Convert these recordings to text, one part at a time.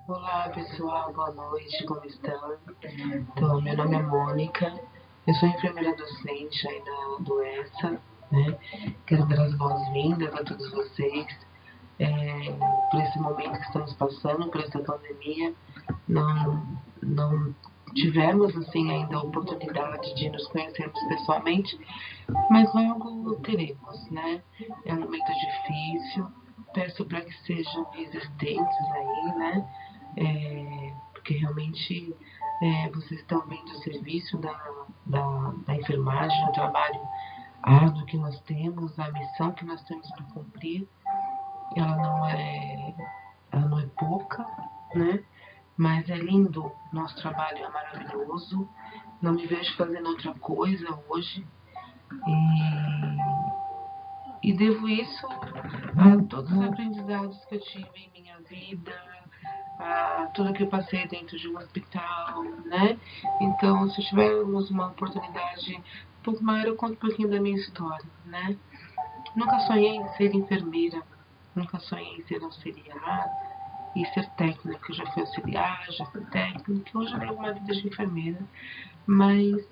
Olá pessoal, boa noite, como estão? Então, meu nome é Mônica, eu sou enfermeira docente aí do ESA, né? Quero dar as boas-vindas a todos vocês por esse momento que estamos passando, por essa pandemia. Não tivemos assim ainda a oportunidade de nos conhecermos pessoalmente, mas logo teremos, né? É um momento difícil, peço para que sejam resistentes aí, né? Porque realmente vocês estão vendo o serviço da enfermagem, o trabalho árduo que nós temos, a missão que nós temos para cumprir, ela ela não é pouca, né? Mas é lindo, nosso trabalho é maravilhoso, não me vejo fazendo outra coisa hoje e devo isso a todos os aprendizados que eu tive em minha vida, tudo que eu passei dentro de um hospital, né? Então, se tivermos uma oportunidade um pouco maior, eu conto um pouquinho da minha história, né? Nunca sonhei em ser enfermeira, nunca sonhei em ser auxiliar e ser técnica. Eu já fui auxiliar, já fui técnica, hoje eu levo uma vida de enfermeira, mas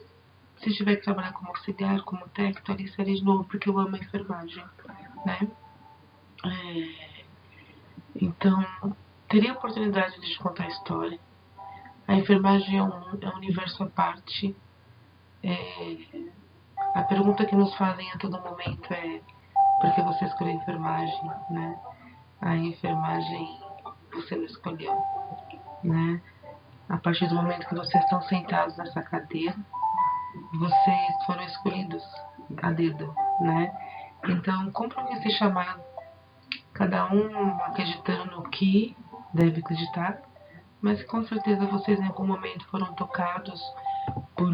se tiver que trabalhar como auxiliar, como técnico, ali seria de novo, porque eu amo a enfermagem, né? Então, teria a oportunidade de te contar a história. A enfermagem é um universo à parte. A pergunta que nos fazem a todo momento é por que você escolheu a enfermagem, né? A enfermagem você não escolheu, né? A partir do momento que vocês estão sentados nessa cadeira, vocês foram escolhidos a dedo, né? Então, cumpram esse chamado, cada um acreditando no que deve acreditar, mas com certeza vocês em algum momento foram tocados por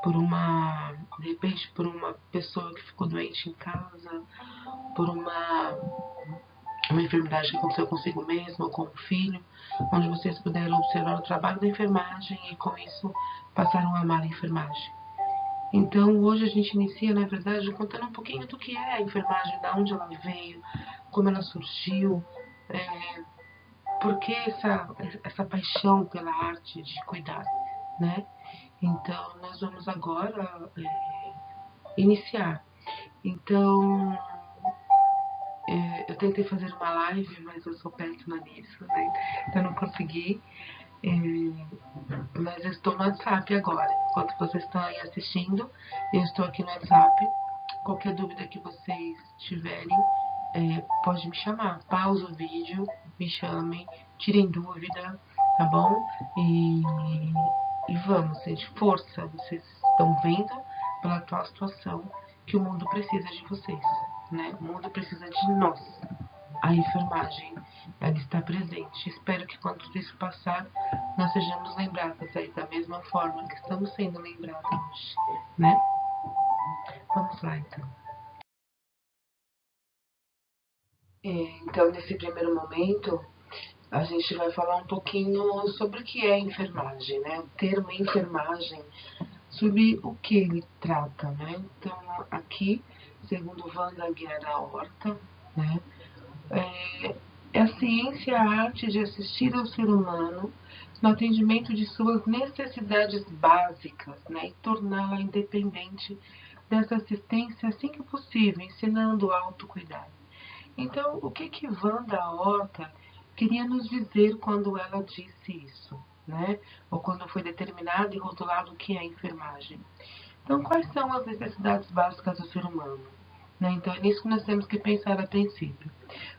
por uma, de repente, por uma pessoa que ficou doente em casa, por uma enfermidade que aconteceu consigo mesmo ou com o filho, onde vocês puderam observar o trabalho da enfermagem e com isso passaram a amar a enfermagem. Então hoje a gente inicia, na verdade, contando um pouquinho do que é a enfermagem, de onde ela veio, como ela surgiu, por que essa paixão pela arte de cuidar, né? Então nós vamos agora iniciar. Então eu tentei fazer uma live, mas eu sou péssima nisso, né? Então não consegui. Mas eu estou no WhatsApp agora. Enquanto vocês estão aí assistindo, eu estou aqui no WhatsApp. Qualquer dúvida que vocês tiverem, pode me chamar. Pausa o vídeo, me chamem, tirem dúvida, tá bom? E vamos, gente, força. Vocês estão vendo pela atual situação que o mundo precisa de vocês, né? O mundo precisa de nós. A enfermagem, ela está presente. Espero que quando tudo isso passar, nós sejamos lembradas aí da mesma forma que estamos sendo lembradas hoje, né? Vamos lá, então. Então, nesse primeiro momento, a gente vai falar um pouquinho sobre o que é enfermagem, né? O termo enfermagem, sobre o que ele trata, né? Então, aqui, segundo Wanda Guiara Horta, né? É a ciência, a arte de assistir ao ser humano no atendimento de suas necessidades básicas, né? E torná-la independente dessa assistência assim que possível, ensinando o autocuidado. Então, o que Wanda Horta queria nos dizer quando ela disse isso, né? Ou quando foi determinado e rotulado o que é a enfermagem. Então, quais são as necessidades básicas do ser humano? Né? Então, é nisso que nós temos que pensar a princípio.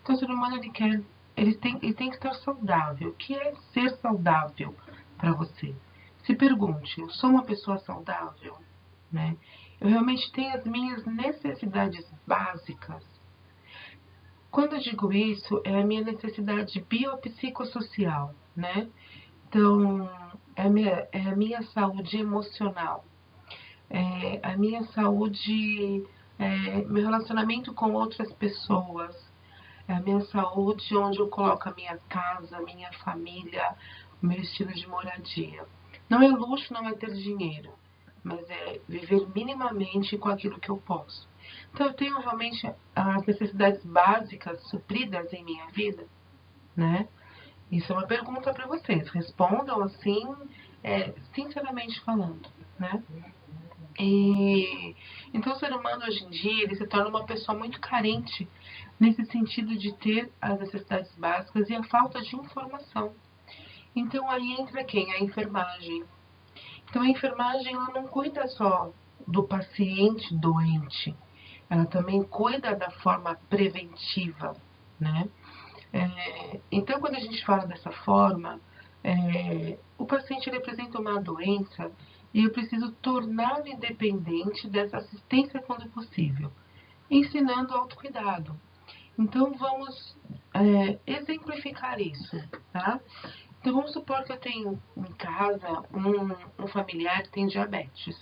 Então, o ser humano ele tem que estar saudável. O que é ser saudável para você? Se pergunte, eu sou uma pessoa saudável? Né? Eu realmente tenho as minhas necessidades básicas? Quando eu digo isso, é a minha necessidade biopsicossocial, né? Então, é a minha saúde emocional, a minha saúde, meu relacionamento com outras pessoas, é a minha saúde onde eu coloco a minha casa, a minha família, o meu estilo de moradia. Não é luxo, não é ter dinheiro, mas é viver minimamente com aquilo que eu posso. Então eu tenho realmente as necessidades básicas supridas em minha vida, né? Isso é uma pergunta para vocês. Respondam assim, sinceramente falando, né? Então o ser humano hoje em dia ele se torna uma pessoa muito carente nesse sentido de ter as necessidades básicas e a falta de informação. Então aí entra quem? A enfermagem. Então a enfermagem ela não cuida só do paciente doente, ela também cuida da forma preventiva, né? Então quando a gente fala dessa forma, o paciente ele apresenta uma doença e eu preciso torná-lo independente dessa assistência quando possível, ensinando autocuidado. Então vamos exemplificar isso, tá? Então vamos supor que eu tenho em casa um familiar que tem diabetes,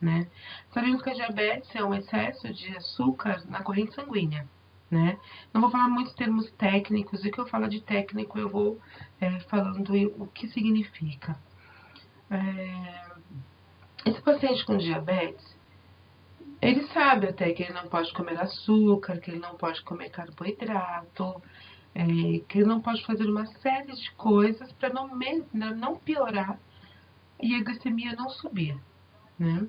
né? Sabemos que a diabetes é um excesso de açúcar na corrente sanguínea, né? Não vou falar muitos termos técnicos, e que eu falo de técnico eu vou falando o que significa. Esse paciente com diabetes, ele sabe até que ele não pode comer açúcar, que ele não pode comer carboidrato, que ele não pode fazer uma série de coisas para não piorar e a glicemia não subir, né?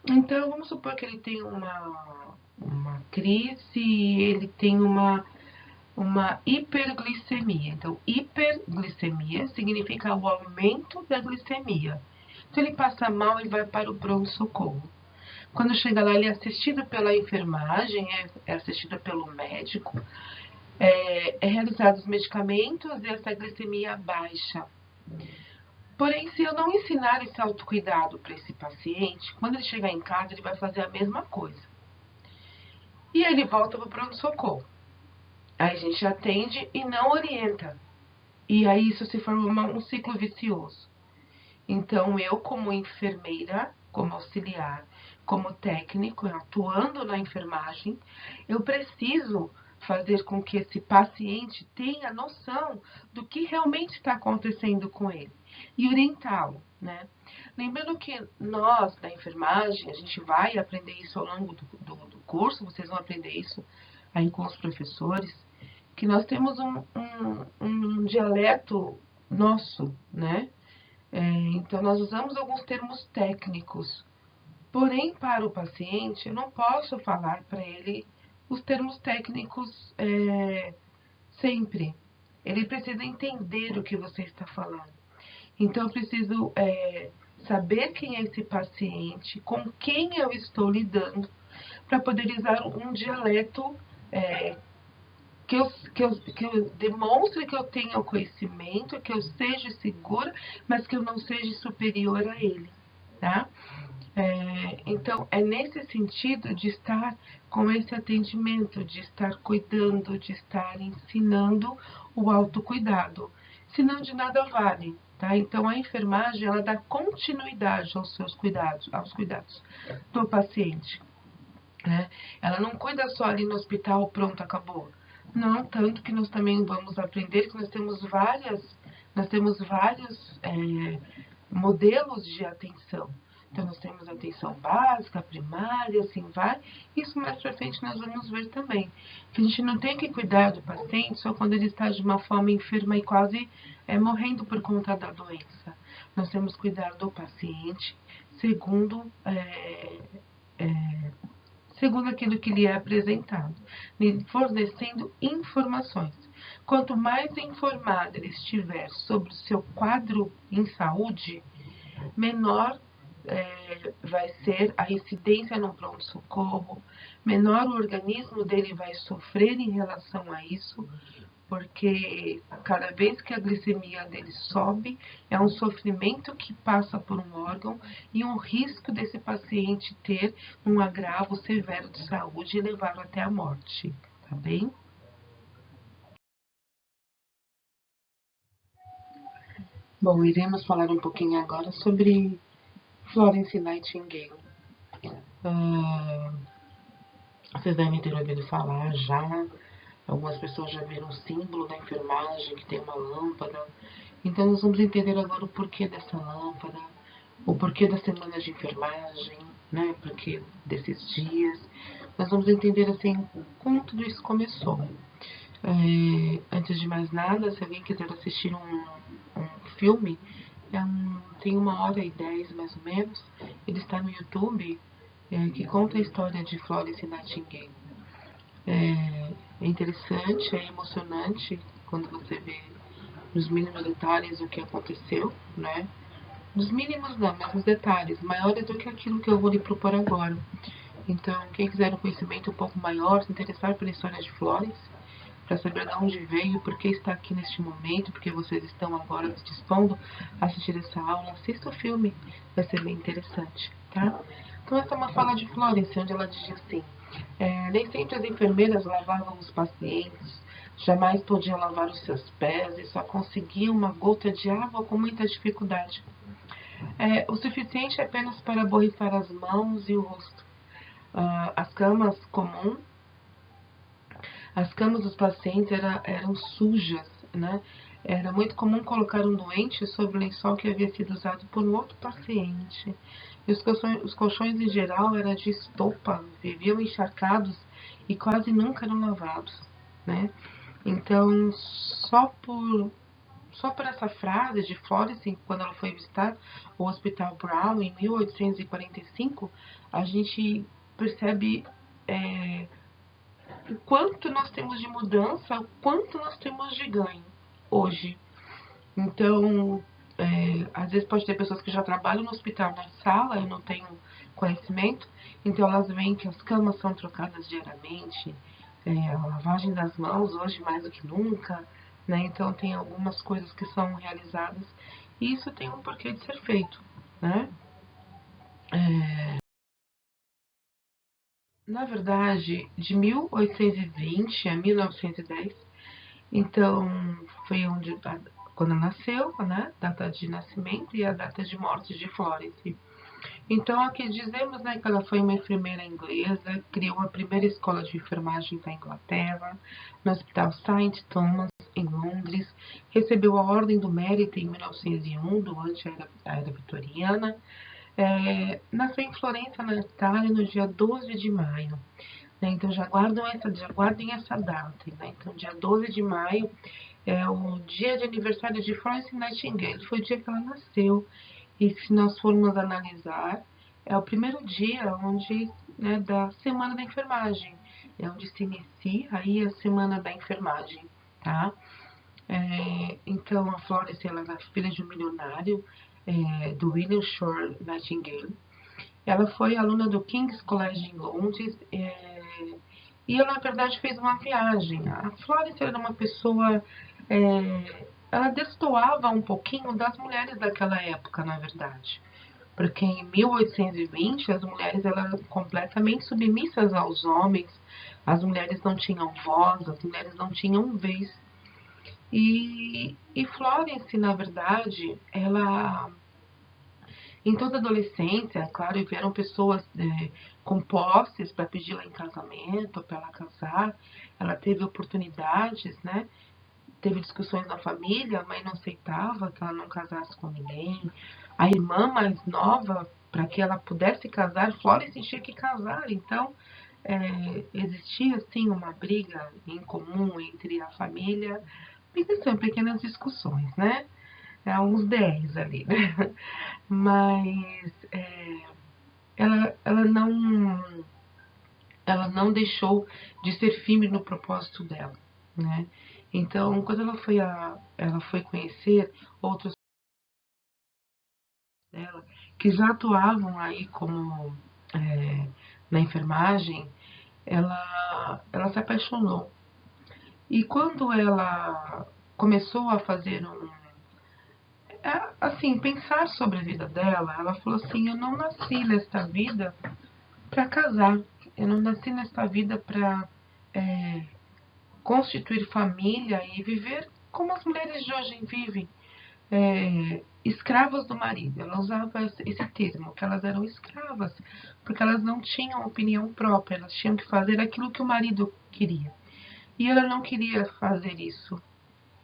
Então, vamos supor que ele tem uma crise, ele tem uma hiperglicemia. Então, hiperglicemia significa o aumento da glicemia. Então, ele passa mal e vai para o pronto-socorro. Quando chega lá, ele é assistido pela enfermagem, é assistido pelo médico, realizados os medicamentos e essa glicemia baixa. Porém, se eu não ensinar esse autocuidado para esse paciente, quando ele chegar em casa, ele vai fazer a mesma coisa. E ele volta para o pronto-socorro. Aí a gente atende e não orienta. E aí isso se forma um ciclo vicioso. Então, eu como enfermeira, como auxiliar, como técnico, atuando na enfermagem, eu preciso fazer com que esse paciente tenha noção do que realmente está acontecendo com ele e orientá-lo, né? Lembrando que nós, da enfermagem, a gente vai aprender isso ao longo do curso, vocês vão aprender isso aí com os professores, que nós temos um dialeto nosso, né? Então, nós usamos alguns termos técnicos, porém, para o paciente, eu não posso falar para ele os termos técnicos sempre. Ele precisa entender o que você está falando. Então, eu preciso saber quem é esse paciente, com quem eu estou lidando, para poder usar um dialeto que eu demonstre que eu tenha o conhecimento, que eu seja segura, mas que eu não seja superior a ele, tá? Então, é nesse sentido de estar com esse atendimento, de estar cuidando, de estar ensinando o autocuidado. Senão, de nada vale, tá? Então, a enfermagem, ela dá continuidade aos cuidados do paciente, né? Ela não cuida só ali no hospital, pronto, acabou. Não, tanto que nós também vamos aprender que nós temos vários modelos de atenção. Então, nós temos atenção básica, primária, assim vai. Isso mais pra frente nós vamos ver também. Que a gente não tem que cuidar do paciente só quando ele está de uma forma enferma e quase morrendo por conta da doença. Nós temos que cuidar do paciente segundo aquilo que lhe é apresentado, lhe fornecendo informações. Quanto mais informado ele estiver sobre o seu quadro em saúde, menor vai ser a incidência no pronto-socorro, menor o organismo dele vai sofrer em relação a isso, porque cada vez que a glicemia dele sobe, é um sofrimento que passa por um órgão e um risco desse paciente ter um agravo severo de saúde e levá-lo até a morte, tá bem? Bom, iremos falar um pouquinho agora sobre Florence Nightingale. Vocês devem ter ouvido falar já. Algumas pessoas já viram o símbolo da enfermagem, que tem uma lâmpada. Então, nós vamos entender agora o porquê dessa lâmpada, o porquê da semana de enfermagem, né? O porquê desses dias. Nós vamos entender, assim, como tudo isso começou. Antes de mais nada, se alguém quiser assistir um filme, tem 1h10 mais ou menos, ele está no YouTube, que conta a história de Florence Nightingale. É interessante, é emocionante quando você vê nos mínimos detalhes o que aconteceu, né? Nos mínimos não, mas nos detalhes, maiores do que aquilo que eu vou lhe propor agora. Então, quem quiser um conhecimento um pouco maior, se interessar pela história de Florence, para saber de onde veio, por que está aqui neste momento, porque vocês estão agora se dispondo a assistir essa aula, assista o filme, vai ser bem interessante, tá? Então, essa é uma fala de Florence, onde ela diz assim: nem sempre as enfermeiras lavavam os pacientes, jamais podiam lavar os seus pés e só conseguiam uma gota de água com muita dificuldade. O suficiente apenas para borrifar as mãos e o rosto. As camas dos pacientes eram sujas, né? Era muito comum colocar um doente sobre o lençol que havia sido usado por um outro paciente. E os colchões em geral eram de estopa, viviam encharcados e quase nunca eram lavados, né? Então, só por essa frase de Florence, quando ela foi visitar o Hospital Brown em 1845, a gente percebe o quanto nós temos de mudança, o quanto nós temos de ganho hoje. Então, às vezes pode ter pessoas que já trabalham no hospital na sala, eu não tenho conhecimento, então elas veem que as camas são trocadas diariamente, a lavagem das mãos hoje mais do que nunca, né? Então tem algumas coisas que são realizadas e isso tem um porquê de ser feito, né? Na verdade, de 1820 a 1910, então foi quando nasceu, né? Data de nascimento e a data de morte de Florence. Então, aqui dizemos, né, que ela foi uma enfermeira inglesa, criou a primeira escola de enfermagem da Inglaterra, no Hospital St. Thomas, em Londres, recebeu a Ordem do Mérito em 1901, durante a Era Vitoriana. Nasceu em Florença, na Itália, no dia 12 de maio. Né? Então, já guardem essa data. Né? Então, dia 12 de maio é o dia de aniversário de Florence Nightingale, foi o dia que ela nasceu. E se nós formos analisar, é o primeiro dia onde, né, da Semana da Enfermagem, é onde se inicia aí a Semana da Enfermagem, tá? Então, a Florence, ela era filha de um milionário, do William Shore Nightingale. Ela foi aluna do King's College em Londres, e ela, na verdade, fez uma viagem. A Florence era uma pessoa... ela destoava um pouquinho das mulheres daquela época, na verdade. Porque em 1820 as mulheres eram completamente submissas aos homens, as mulheres não tinham voz, as mulheres não tinham vez. E Florence, na verdade, ela, em toda a adolescência, é claro, vieram pessoas com posses para pedi-la em casamento, para ela casar, ela teve oportunidades, né? Teve discussões na família, a mãe não aceitava que ela não casasse com ninguém. A irmã mais nova, para que ela pudesse casar, Florence tinha que casar. Então, existia, sim, uma briga em comum entre a família. E são pequenas discussões, né? Uns 10 ali, né? Mas ela não deixou de ser firme no propósito dela, né? Então, quando ela foi conhecer outros dela que já atuavam aí como na enfermagem, ela se apaixonou. E quando ela começou a fazer assim, pensar sobre a vida dela, ela falou assim: eu não nasci nesta vida para casar, eu não nasci nesta vida para constituir família e viver como as mulheres de hoje vivem, escravas do marido. Ela usava esse termo, que elas eram escravas, porque elas não tinham opinião própria, elas tinham que fazer aquilo que o marido queria. E ela não queria fazer isso.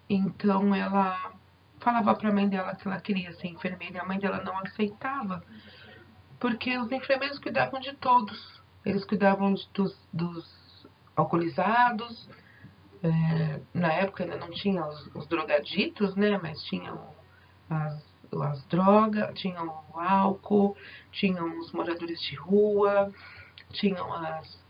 Então ela falava para a mãe dela que ela queria ser enfermeira, e a mãe dela não aceitava, porque os enfermeiros cuidavam de todos. Eles cuidavam dos alcoolizados, Na época ainda não tinha os drogaditos, né? Mas tinham as drogas, tinham o álcool, tinham os moradores de rua, tinham as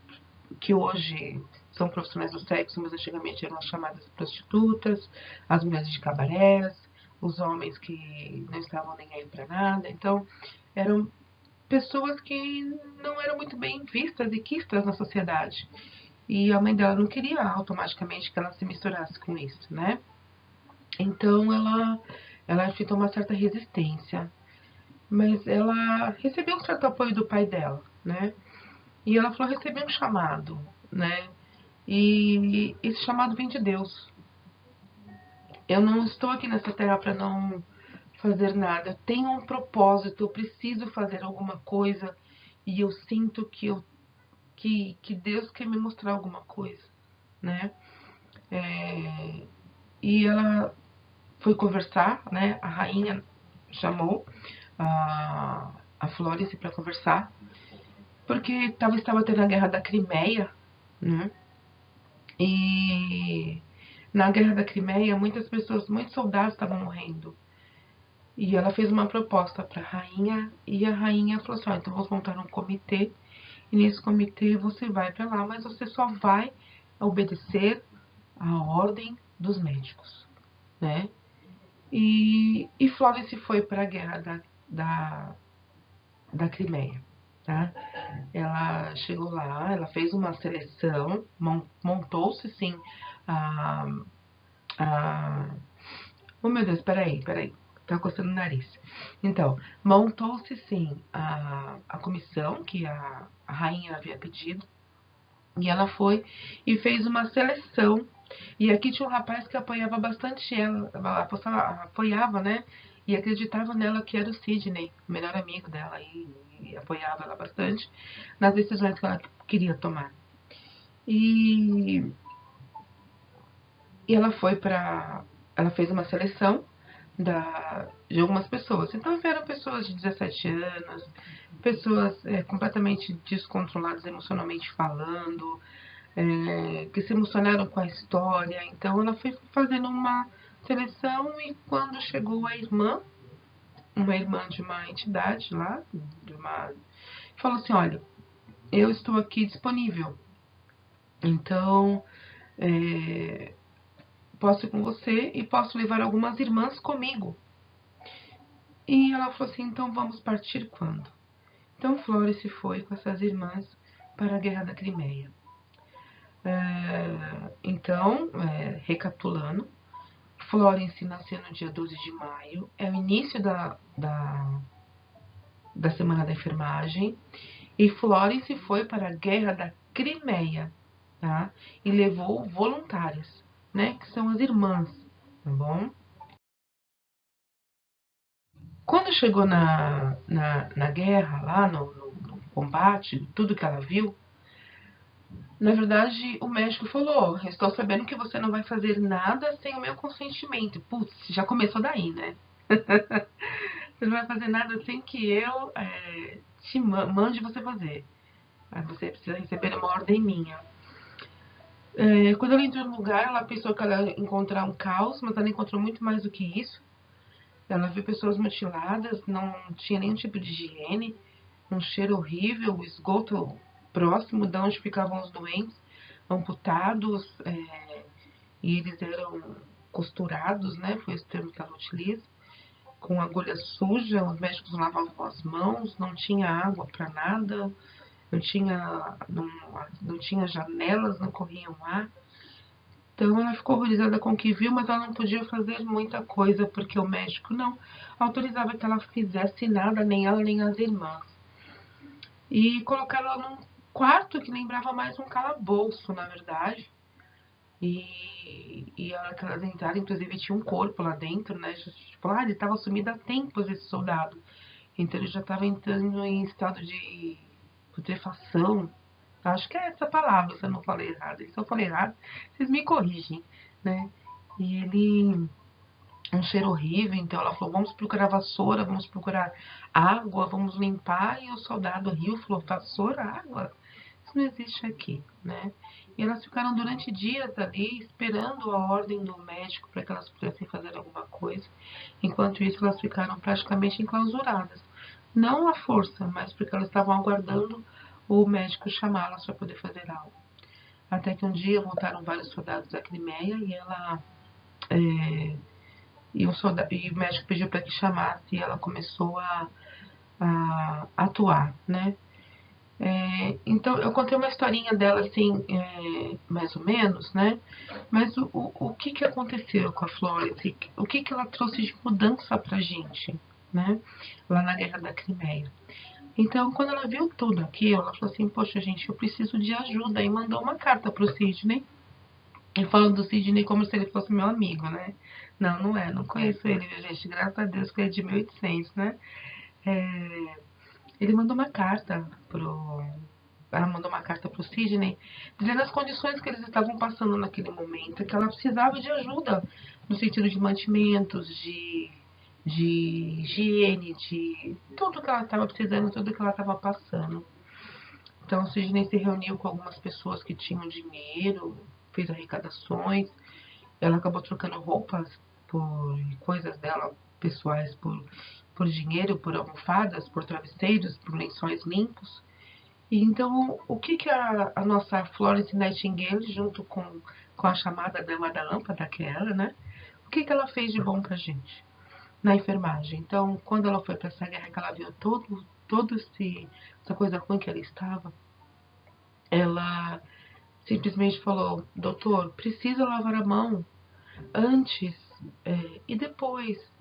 que hoje são profissionais do sexo, mas antigamente eram as chamadas prostitutas, as mulheres de cabarés, os homens que não estavam nem aí para nada. Então, eram pessoas que não eram muito bem vistas e quistas na sociedade. E a mãe dela não queria automaticamente que ela se misturasse com isso, né? Então, ela enfrentou uma certa resistência. Mas ela recebeu um certo apoio do pai dela, né? E ela falou, recebi um chamado, né? E esse chamado vem de Deus. Eu não estou aqui nessa terra para não fazer nada. Eu tenho um propósito, eu preciso fazer alguma coisa. E eu sinto que Deus quer me mostrar alguma coisa, né? E ela foi conversar, né? A rainha chamou a Florence para conversar, porque estava tendo a guerra da Crimeia, né? E na guerra da Crimeia, muitas pessoas, muitos soldados estavam morrendo. E ela fez uma proposta para a rainha, e a rainha falou assim, então vamos montar um comitê, e nesse comitê você vai para lá, mas você só vai obedecer a ordem dos médicos, né? E Florence foi para a guerra da Crimeia, tá? Ela chegou lá, ela fez uma seleção, montou-se sim a, oh meu Deus, peraí, tá coçando o nariz. Então, montou-se sim a comissão que a rainha havia pedido, e ela foi e fez uma seleção. E aqui tinha um rapaz que apoiava bastante ela, apoiava, né? E acreditava nela, que era o Sidney, o melhor amigo dela, e apoiava ela bastante nas decisões que ela queria tomar. E ela foi para. Ela fez uma seleção de algumas pessoas. Então vieram pessoas de 17 anos, pessoas completamente descontroladas emocionalmente falando, que se emocionaram com a história. Então ela foi fazendo uma seleção, e quando chegou a irmã, uma irmã de uma entidade lá, falou assim, olha, eu estou aqui disponível, então posso ir com você e posso levar algumas irmãs comigo. E ela falou assim, então vamos partir quando? Então Florence foi com essas irmãs para a Guerra da Crimeia. Então, recapitulando, Florence nasceu no dia 12 de maio, é o início da Semana da Enfermagem, e Florence foi para a Guerra da Crimeia, tá? E levou voluntárias, né? Que são as irmãs, tá bom? Quando chegou na guerra, lá no combate, tudo que ela viu, na verdade, o médico falou, estou sabendo que você não vai fazer nada sem o meu consentimento. Putz, já começou daí, né? Você não vai fazer nada sem que eu te mande você fazer. Você precisa receber uma ordem minha. Quando ela entrou no lugar, ela pensou que ela ia encontrar um caos, mas ela encontrou muito mais do que isso. Ela viu pessoas mutiladas, não tinha nenhum tipo de higiene, um cheiro horrível, o esgoto próximo de onde ficavam os doentes, amputados, e eles eram costurados, né? Foi esse termo que ela utiliza, com agulha suja, os médicos lavavam as mãos, não tinha água para nada, não tinha janelas, não corria um ar. Então ela ficou horrorizada com o que viu, mas ela não podia fazer muita coisa, porque o médico não autorizava que ela fizesse nada, nem ela nem as irmãs. E colocaram ela num quarto que lembrava mais um calabouço, na verdade. E a hora que elas entraram, inclusive tinha um corpo lá dentro, né? Tipo, ele estava sumido há tempos, esse soldado. Então ele já estava entrando em estado de putrefação. Acho que é essa palavra, se eu não falei errado. E se eu falei errado, vocês me corrigem, né? E ele, um cheiro horrível, então ela falou, vamos procurar vassoura, vamos procurar água, vamos limpar. E o soldado riu, falou, vassoura, água? não existe aqui, né? E elas ficaram durante dias ali esperando a ordem do médico para que elas pudessem fazer alguma coisa. Enquanto isso, elas ficaram praticamente enclausuradas. Não à força, mas porque elas estavam aguardando o médico chamá-las para poder fazer algo. Até que um dia voltaram vários soldados da Crimeia e ela e o médico pediu para que chamasse e ela começou a atuar, né? Então, eu contei uma historinha dela, assim, mais ou menos, né? Mas o que que aconteceu com a Florence? O que que ela trouxe de mudança pra gente, né? Lá na Guerra da Crimeia. Então, quando ela viu tudo aquilo, ela falou assim, poxa, gente, eu preciso de ajuda. E mandou uma carta pro Sidney. E falando do Sidney como se ele fosse meu amigo, né? Não, não é. Não conheço ele, gente. Graças a Deus que ele é de 1800, né? Ele mandou uma carta pro... Ela mandou uma carta pro Sidney, dizendo as condições que eles estavam passando naquele momento, que ela precisava de ajuda, no sentido de mantimentos, de higiene, de tudo que ela estava precisando, tudo que ela estava passando. Então, o Sidney se reuniu com algumas pessoas que tinham dinheiro, fez arrecadações, ela acabou trocando roupas por coisas dela pessoais por dinheiro, por almofadas, por travesseiros, por lençóis limpos. E então, o que que a nossa Florence Nightingale, junto com a chamada Dama da Lâmpada, que é ela, né? O que que ela fez de bom pra gente na enfermagem? Então, quando ela foi para essa guerra, que ela viu todo essa coisa ruim que ela estava, ela simplesmente falou, doutor, precisa lavar a mão antes e depois.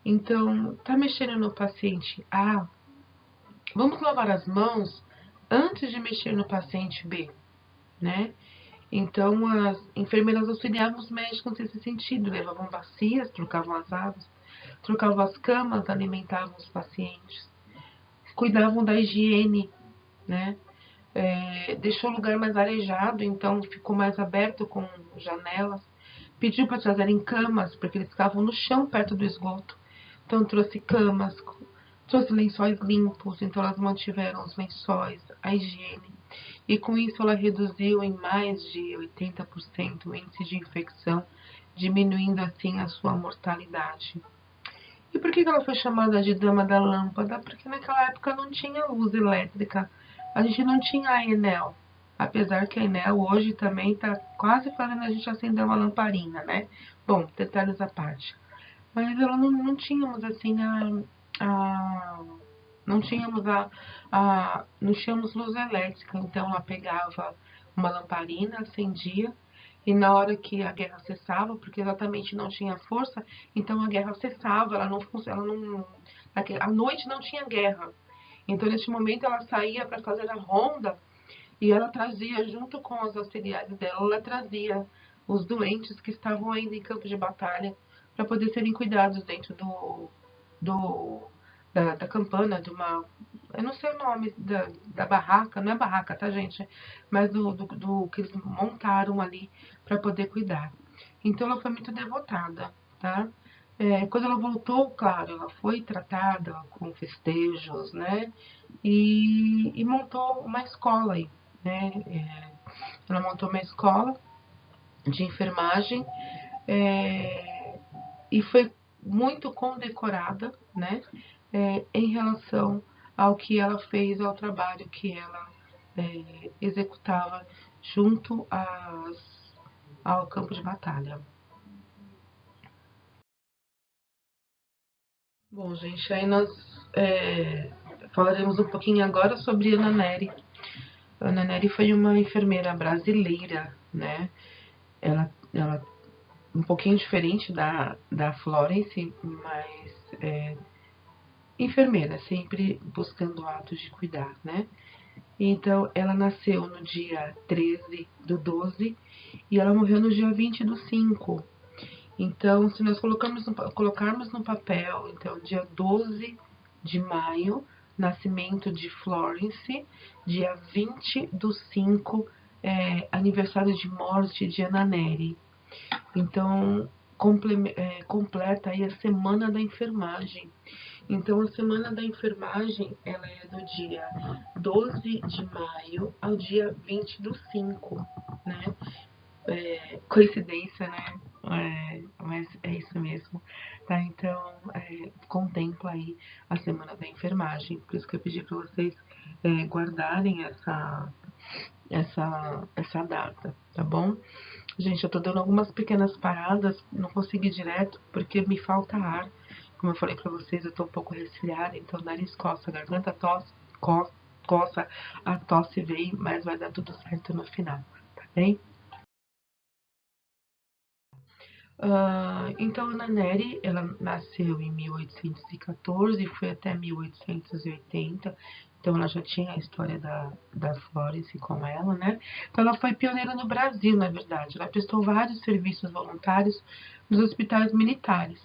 Então, tá mexendo no paciente A, vamos lavar as mãos antes de mexer no paciente B, né? Então, as enfermeiras auxiliavam os médicos nesse sentido, levavam bacias, trocavam as águas, trocavam as camas, alimentavam os pacientes, cuidavam da higiene, né? Deixou o lugar mais arejado, então ficou mais aberto com janelas. Pediu para trazerem camas, porque eles ficavam no chão perto do esgoto. Então trouxe camas, trouxe lençóis limpos, então elas mantiveram os lençóis, a higiene. E com isso ela reduziu em mais de 80% o índice de infecção, diminuindo assim a sua mortalidade. E por que ela foi chamada de Dama da Lâmpada? Porque naquela época não tinha luz elétrica, a gente não tinha a Enel. Apesar que a Enel hoje também está quase fazendo a gente acender uma lamparina, né? Bom, detalhes à parte. Mas ela não tínhamos assim não tínhamos não tínhamos luz elétrica, então ela pegava uma lamparina, acendia, e na hora que a guerra cessava, porque exatamente não tinha força, então a guerra cessava, à noite não tinha guerra. Então nesse momento ela saía para fazer a ronda e ela trazia, junto com os auxiliares dela, ela trazia os doentes que estavam ainda em campo de batalha para poder serem cuidados dentro da campana, eu não sei o nome da barraca, não é barraca, tá, gente? Mas do que eles montaram ali para poder cuidar. Então ela foi muito devotada, tá? Quando ela voltou, claro, ela foi tratada com festejos, né? E montou uma escola aí, né? Ela montou uma escola de enfermagem e foi muito condecorada, né? Em relação ao que ela fez, ao trabalho que ela executava junto ao campo de batalha. Bom, gente, aí nós falaremos um pouquinho agora sobre Ana Nery. Ana Nery foi uma enfermeira brasileira, né? Ela um pouquinho diferente da Florence, mas enfermeira, sempre buscando atos de cuidar, né? Então, ela nasceu no dia 13/12 e ela morreu no dia 20/5. Então, se nós colocarmos no papel, então, dia 12 de maio, nascimento de Florence, dia 20/5, aniversário de morte de Ana Nery. Então, completa aí a semana da enfermagem. Então, a Semana da Enfermagem, ela é do dia 12 de maio ao dia 20/5, né? Coincidência, né? Mas é isso mesmo, tá? Então, contempla aí a Semana da Enfermagem. Por isso que eu pedi para vocês guardarem essa data, tá bom? Gente, eu tô dando algumas pequenas paradas, não consegui ir direto porque me falta ar. Como eu falei pra vocês, eu tô um pouco resfriada, então nariz coça, garganta tosse, coça, a tosse vem, mas vai dar tudo certo no final, tá bem? Então, a Ana Nery, ela nasceu em 1814 e foi até 1880. Então, ela já tinha a história da Florence com ela, né? Então, ela foi pioneira no Brasil, na verdade. Ela prestou vários serviços voluntários nos hospitais militares.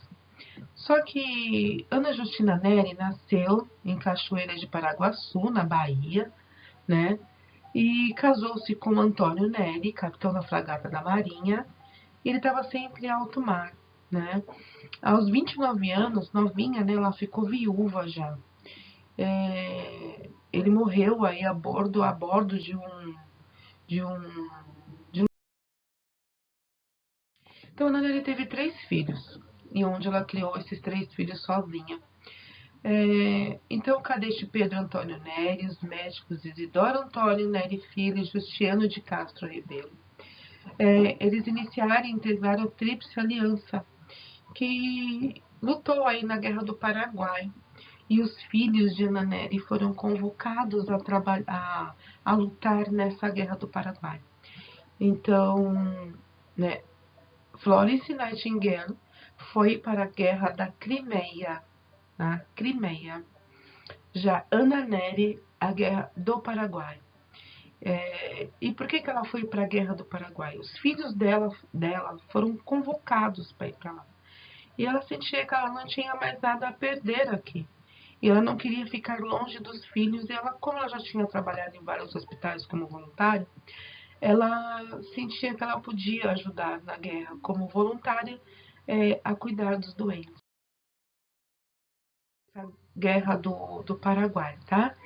Só que Ana Justina Neri nasceu em Cachoeira de Paraguaçu, na Bahia, né? E casou-se com Antônio Neri, capitão da fragata da Marinha, e ele estava sempre em alto mar, né? Aos 29 anos, novinha, né, ela ficou viúva já. Ele morreu aí a bordo de um... Então, Ana ele teve 3 filhos, e onde ela criou esses 3 filhos sozinha. Então, o cadete Pedro Antônio Neri, os médicos Isidoro Antônio Neri Filho e Justiano de Castro Rebelo, eles iniciaram e integraram a Tríplice Aliança, que lutou aí na Guerra do Paraguai. E os filhos de Ana Nery foram convocados a lutar nessa Guerra do Paraguai. Então, né, Florence Nightingale foi para a Guerra da Crimeia, na Crimeia. Já Ana Nery, a Guerra do Paraguai. E por que ela foi para a Guerra do Paraguai? Os filhos dela foram convocados para ir para lá. E ela sentia que ela não tinha mais nada a perder aqui. E ela não queria ficar longe dos filhos. E ela, como ela já tinha trabalhado em vários hospitais como voluntária, ela sentia que ela podia ajudar na guerra como voluntária a cuidar dos doentes. Essa guerra do Paraguai, tá?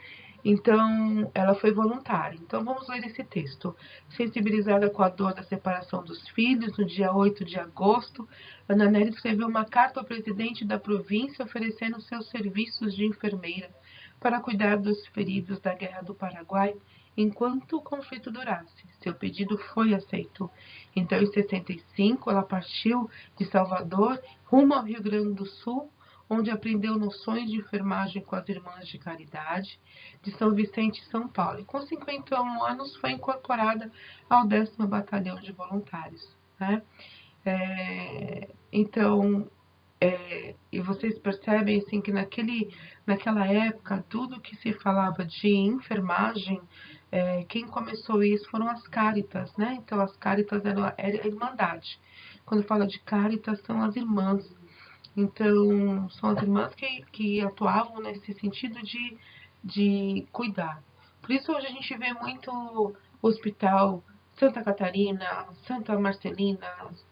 Então, ela foi voluntária. Então, vamos ler esse texto. Sensibilizada com a dor da separação dos filhos, no dia 8 de agosto, Ana Nery escreveu uma carta ao presidente da província oferecendo seus serviços de enfermeira para cuidar dos feridos da Guerra do Paraguai enquanto o conflito durasse. Seu pedido foi aceito. Então, em 65, ela partiu de Salvador rumo ao Rio Grande do Sul, onde aprendeu noções de enfermagem com as Irmãs de Caridade de São Vicente e São Paulo. E com 51 anos foi incorporada ao 10º Batalhão de Voluntários, né? Então, e vocês percebem assim que naquela época tudo que se falava de enfermagem, quem começou isso foram as Cáritas, né? Então as Cáritas era a Irmandade. Quando fala de Cáritas são as irmãs. Então, são as irmãs que atuavam nesse sentido de cuidar. Por isso, hoje a gente vê muito hospital Santa Catarina, Santa Marcelina,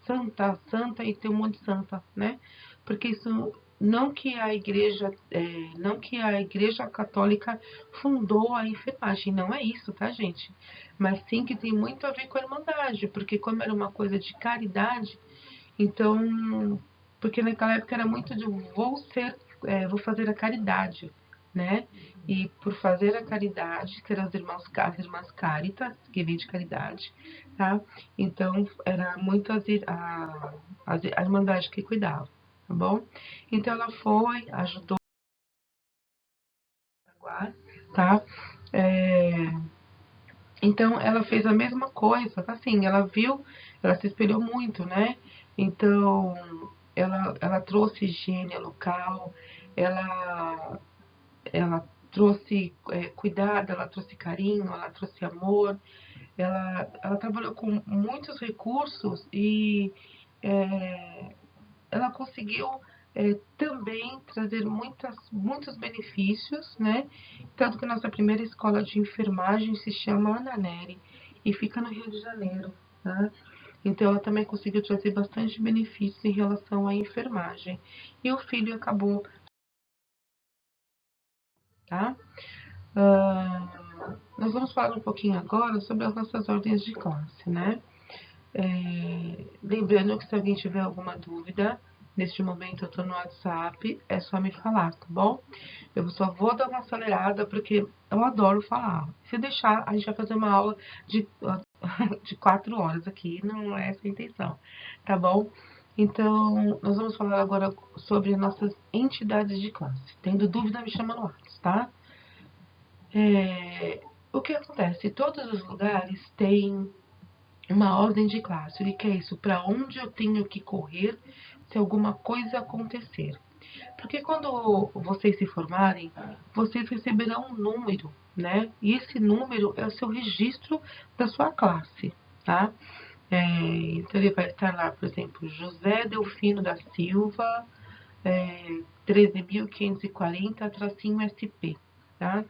Santa e tem um monte de santa, né? Porque isso não que a igreja, não que a igreja católica fundou a enfermagem, não é isso, tá, gente? Mas sim que tem muito a ver com a irmandade, porque como era uma coisa de caridade, então, porque naquela época era muito de vou fazer a caridade, né? E por fazer a caridade, que eram as irmãs Cáritas, que vem de caridade, tá? Então, era muito a irmandade que cuidava, tá bom? Então, ela foi, ajudou a guardar, tá? É, então, ela fez a mesma coisa, assim, ela viu, ela se espelhou muito, né? Então, ela trouxe higiene ao local, ela, ela trouxe cuidado, ela trouxe carinho, ela trouxe amor, ela trabalhou com muitos recursos e ela conseguiu também trazer muitos benefícios, né? Tanto que a nossa primeira escola de enfermagem se chama Ana Nery e fica no Rio de Janeiro, né? Então, ela também conseguiu trazer bastante benefícios em relação à enfermagem. E o filho acabou tá? Nós vamos falar um pouquinho agora sobre as nossas ordens de classe, né? Lembrando que se alguém tiver alguma dúvida, neste momento eu estou no WhatsApp, é só me falar, tá bom? Eu só vou dar uma acelerada porque eu adoro falar. Se deixar, a gente vai fazer uma aula de 4 horas aqui, não é essa a intenção, tá bom? Então, nós vamos falar agora sobre nossas entidades de classe. Tendo dúvida, me chama no WhatsApp, tá? O que acontece? Todos os lugares têm uma ordem de classe. O que é isso? Para onde eu tenho que correr se alguma coisa acontecer. Porque quando vocês se formarem, vocês receberão um número, né? E esse número é o seu registro da sua classe, tá? Então ele vai estar lá, por exemplo, José Delfino da Silva, 13.540-SP, tá?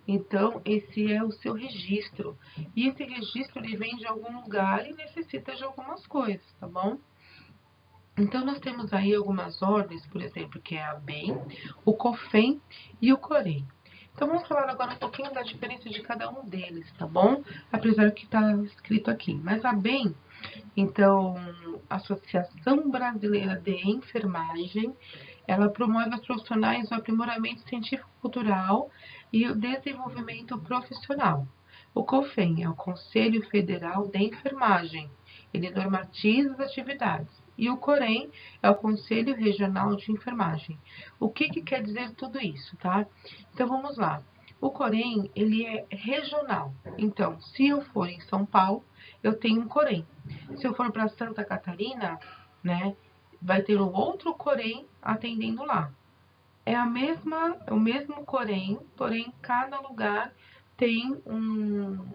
Então, esse é o seu registro. E esse registro, ele vem de algum lugar e necessita de algumas coisas, tá bom? Então, nós temos aí algumas ordens, por exemplo, que é a BEM, o COFEM e o COREM. Então, vamos falar agora um pouquinho da diferença de cada um deles, tá bom? Apesar que está escrito aqui. Mas a BEM, então, Associação Brasileira de Enfermagem, ela promove aos profissionais o aprimoramento científico-cultural e o desenvolvimento profissional. O COFEN é o Conselho Federal de Enfermagem. Ele normatiza as atividades. E o COREM é o Conselho Regional de Enfermagem. O que quer dizer tudo isso, tá? Então, vamos lá. O COREM, ele é regional. Então, se eu for em São Paulo, eu tenho um COREM. Se eu for para Santa Catarina, né, vai ter um outro COREM atendendo lá. É o mesmo COREM, porém cada lugar tem um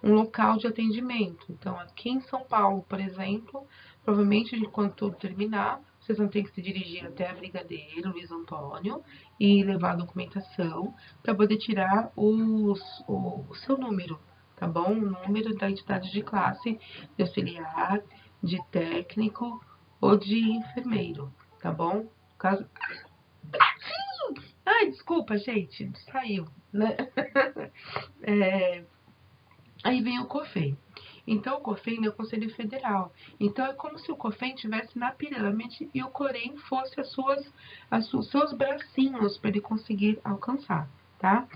local de atendimento. Então, aqui em São Paulo, por exemplo, provavelmente quando tudo terminar, vocês vão ter que se dirigir até a Brigadeiro, Luiz Antônio, e levar a documentação para poder tirar o seu número, tá bom? O número da entidade de classe, de auxiliar, de técnico ou de enfermeiro, tá bom? Caso... Ai, desculpa, gente, saiu, né? Aí vem o COFEM. Então, o COFEM é o Conselho Federal. Então, é como se o COFEM estivesse na pirâmide e o COREM fosse os seus bracinhos para ele conseguir alcançar, tá?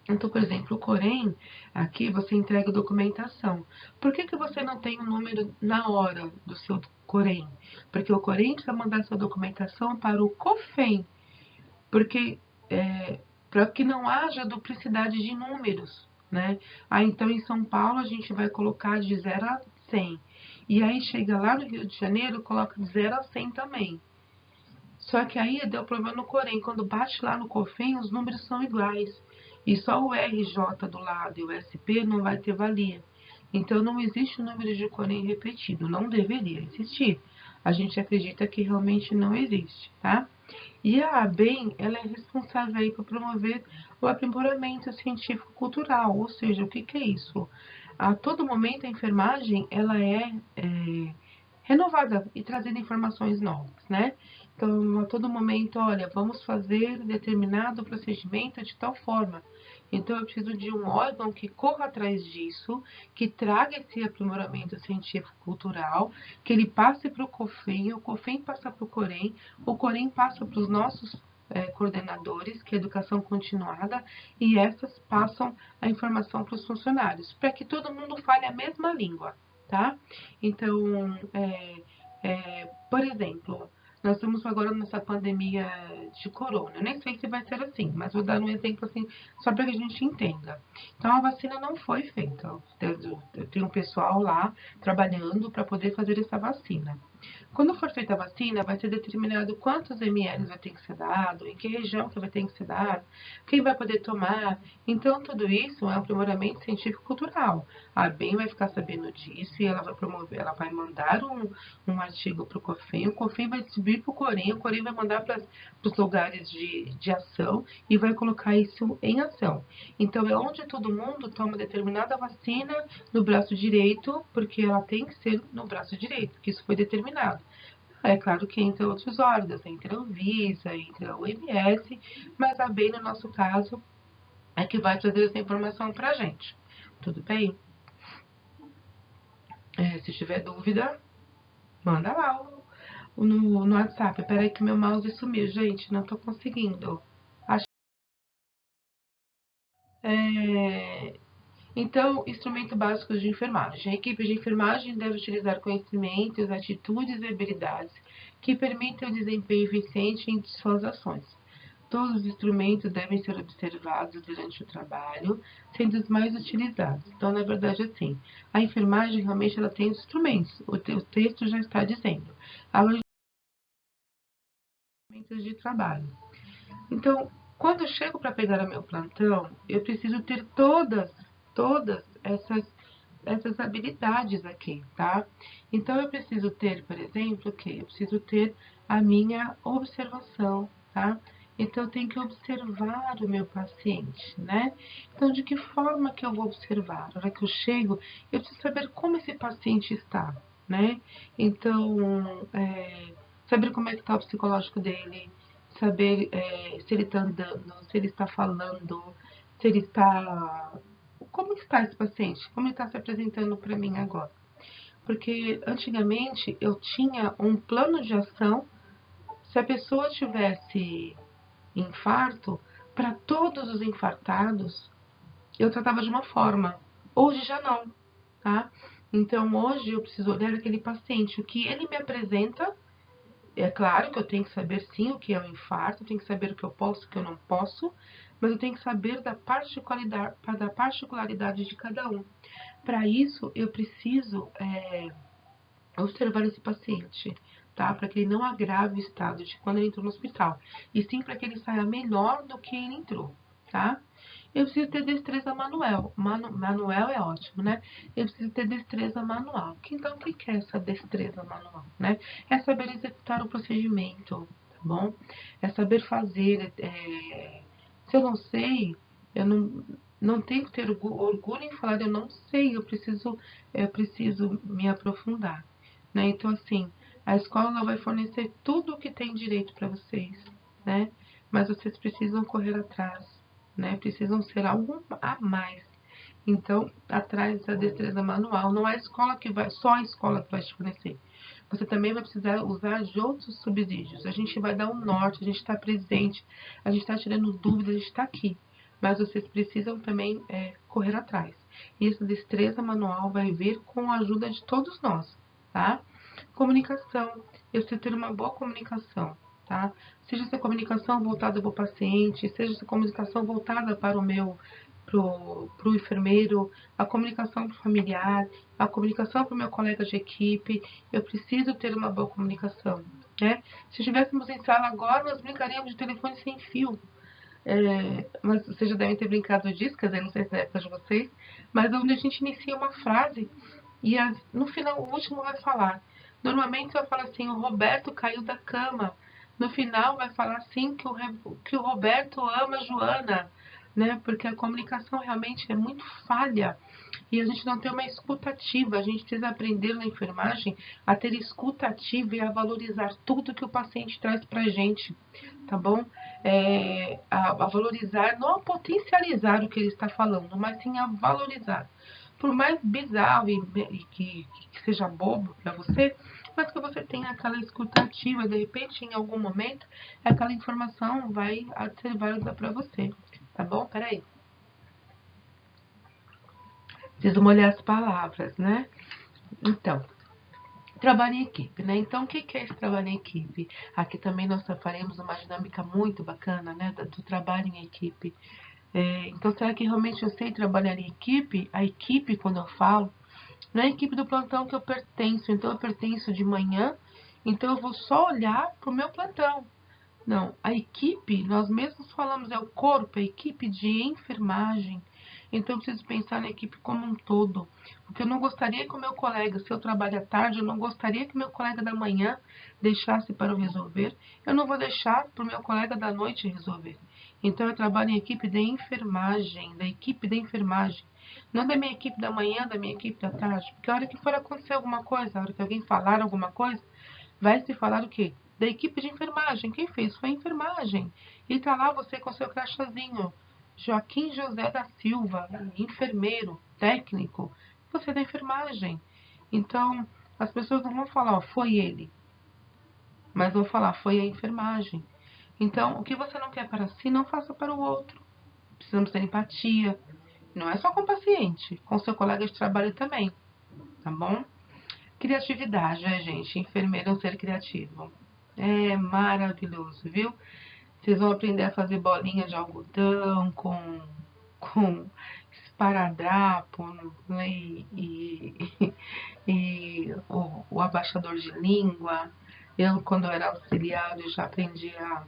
Então, por exemplo, o COREM, aqui você entrega documentação. Por que você não tem o número na hora do seu COREM? Porque o COREM precisa mandar sua documentação para o COFEM. Porque, para que não haja duplicidade de números, né? Então, em São Paulo, a gente vai colocar de 0 a 100. E aí, chega lá no Rio de Janeiro, coloca de 0 a 100 também. Só que aí deu problema no COREM. Quando bate lá no COFEM, os números são iguais. E só o RJ do lado e o SP não vai ter valia. Então, não existe o número de COREM repetido. Não deveria existir. A gente acredita que realmente não existe, tá? E a ABEM, ela é responsável aí por promover o aprimoramento científico-cultural, ou seja, o que é isso? A todo momento a enfermagem, ela é renovada e trazendo informações novas, né? Então, a todo momento, olha, vamos fazer determinado procedimento de tal forma. Então, eu preciso de um órgão que corra atrás disso, que traga esse aprimoramento científico-cultural, que ele passe para o COFEM, o COFEM passa para o COREM passa para os nossos coordenadores, que é educação continuada, e essas passam a informação para os funcionários, para que todo mundo fale a mesma língua, tá? Então, por exemplo, nós estamos agora nessa pandemia de corona. Eu nem sei se vai ser assim, mas vou dar um exemplo assim, só para que a gente entenda. Então, a vacina não foi feita. Eu tenho um pessoal lá trabalhando para poder fazer essa vacina. Quando for feita a vacina, vai ser determinado quantos ml vai ter que ser dado, em que região que vai ter que ser dado, quem vai poder tomar. Então, tudo isso é um aprimoramento científico-cultural. A ABEM vai ficar sabendo disso e ela vai promover, ela vai mandar um artigo para o COFEM vai distribuir para o COREM vai mandar para os lugares de ação e vai colocar isso em ação. Então, é onde todo mundo toma determinada vacina no braço direito, porque ela tem que ser no braço direito, que isso foi determinado. É claro que entre outros órgãos, entre a Anvisa, entre a OMS, mas a ABEM, no nosso caso, é que vai trazer essa informação para a gente. Tudo bem? Se tiver dúvida, manda lá no WhatsApp. Peraí que meu mouse sumiu, gente, não tô conseguindo. É, Então, instrumento básico de enfermagem. A equipe de enfermagem deve utilizar conhecimentos, atitudes e habilidades que permitam o desempenho eficiente em suas ações. Todos os instrumentos devem ser observados durante o trabalho, sendo os mais utilizados. Então, na verdade, assim, a enfermagem realmente ela tem os instrumentos. O texto já está dizendo. Além de instrumentos de trabalho. Então, quando eu chego para pegar o meu plantão, eu preciso ter todas essas habilidades aqui, tá? Então, eu preciso ter, por exemplo, o quê? Eu preciso ter a minha observação, tá? Então, eu tenho que observar o meu paciente, né? Então, de que forma que eu vou observar? Na hora que eu chego, eu preciso saber como esse paciente está, né? Então, saber como é que está o psicológico dele, saber se ele está andando, se ele está falando, se ele está... Como está esse paciente? Como ele está se apresentando para mim agora? Porque antigamente eu tinha um plano de ação. Se a pessoa tivesse infarto, para todos os infartados, eu tratava de uma forma. Hoje já não, tá? Então hoje eu preciso olhar aquele paciente, o que ele me apresenta. É claro que eu tenho que saber sim o que é um infarto, eu tenho que saber o que eu posso e o que eu não posso, mas eu tenho que saber da particularidade de cada um. Para isso, eu preciso observar esse paciente, tá? Para que ele não agrave o estado de quando ele entrou no hospital, e sim para que ele saia melhor do que ele entrou, tá? Eu preciso ter destreza manual. Manuel é ótimo, né? Eu preciso ter destreza manual. Então, o que é essa destreza manual, né? É saber executar o procedimento, tá bom? É saber fazer. Se eu não sei, eu não tenho que ter orgulho em falar eu não sei, eu preciso me aprofundar, né? Então, assim, a escola ela vai fornecer tudo o que tem direito para vocês, né? Mas vocês precisam correr atrás, né? Precisam ser algo a mais. Então, atrás da destreza manual, não é a escola que vai, só a escola que vai te fornecer. Você também vai precisar usar de outros subsídios. A gente vai dar um norte, a gente está presente, a gente está tirando dúvidas, a gente está aqui. Mas vocês precisam também correr atrás. E essa destreza manual vai vir com a ajuda de todos nós, tá? Comunicação. Eu preciso ter uma boa comunicação, tá? Seja essa comunicação voltada para o paciente, seja essa comunicação voltada para o enfermeiro, a comunicação para o familiar, a comunicação para o meu colega de equipe. Eu preciso ter uma boa comunicação, né? Se estivéssemos em sala agora, nós brincaríamos de telefone sem fio. Mas vocês já devem ter brincado disso, quer dizer, não sei se é época de vocês, mas onde a gente inicia uma frase e no final o último vai falar. Normalmente vai falar assim, o Roberto caiu da cama. No final vai falar assim que o Roberto ama a Joana, né? Porque a comunicação realmente é muito falha e a gente não tem uma escutativa. A gente precisa aprender na enfermagem a ter escutativa e a valorizar tudo que o paciente traz pra gente, tá bom? A valorizar, não a potencializar o que ele está falando, mas sim a valorizar. Por mais bizarro e que seja bobo para você, mas que você tenha aquela escutativa, de repente, em algum momento, aquela informação vai ser válida para você, tá bom? Peraí. Preciso molhar as palavras, né? Então, trabalho em equipe, né? Então, o que é esse trabalho em equipe? Aqui também nós faremos uma dinâmica muito bacana, né? Do trabalho em equipe. Então, será que realmente eu sei trabalhar em equipe? A equipe, quando eu falo, não é a equipe do plantão que eu pertenço. Então, eu pertenço de manhã, então eu vou só olhar para o meu plantão. Não, a equipe, nós mesmos falamos, é o corpo, a equipe de enfermagem. Então, eu preciso pensar na equipe como um todo. Porque eu não gostaria que o meu colega, se eu trabalho à tarde, eu não gostaria que o meu colega da manhã deixasse para eu resolver. Eu não vou deixar para o meu colega da noite resolver. Então, eu trabalho em equipe de enfermagem, da equipe de enfermagem. Não da minha equipe da manhã, da minha equipe da tarde. Porque a hora que for acontecer alguma coisa, a hora que alguém falar alguma coisa, vai se falar o quê? Da equipe de enfermagem. Quem fez foi a enfermagem. E tá lá você com seu crachazinho. Joaquim José da Silva, enfermeiro, técnico. Você é da enfermagem. Então, as pessoas não vão falar, ó, foi ele. Mas vão falar, foi a enfermagem. Então, o que você não quer para si, não faça para o outro. Precisamos ter empatia. Não é só com o paciente, com seu colega de trabalho também. Tá bom? Criatividade, né, gente? Enfermeiro é um ser criativo. É maravilhoso, viu? Vocês vão aprender a fazer bolinha de algodão com esparadrapo, né? E o abaixador de língua. Eu, quando eu era auxiliar, eu já aprendi a...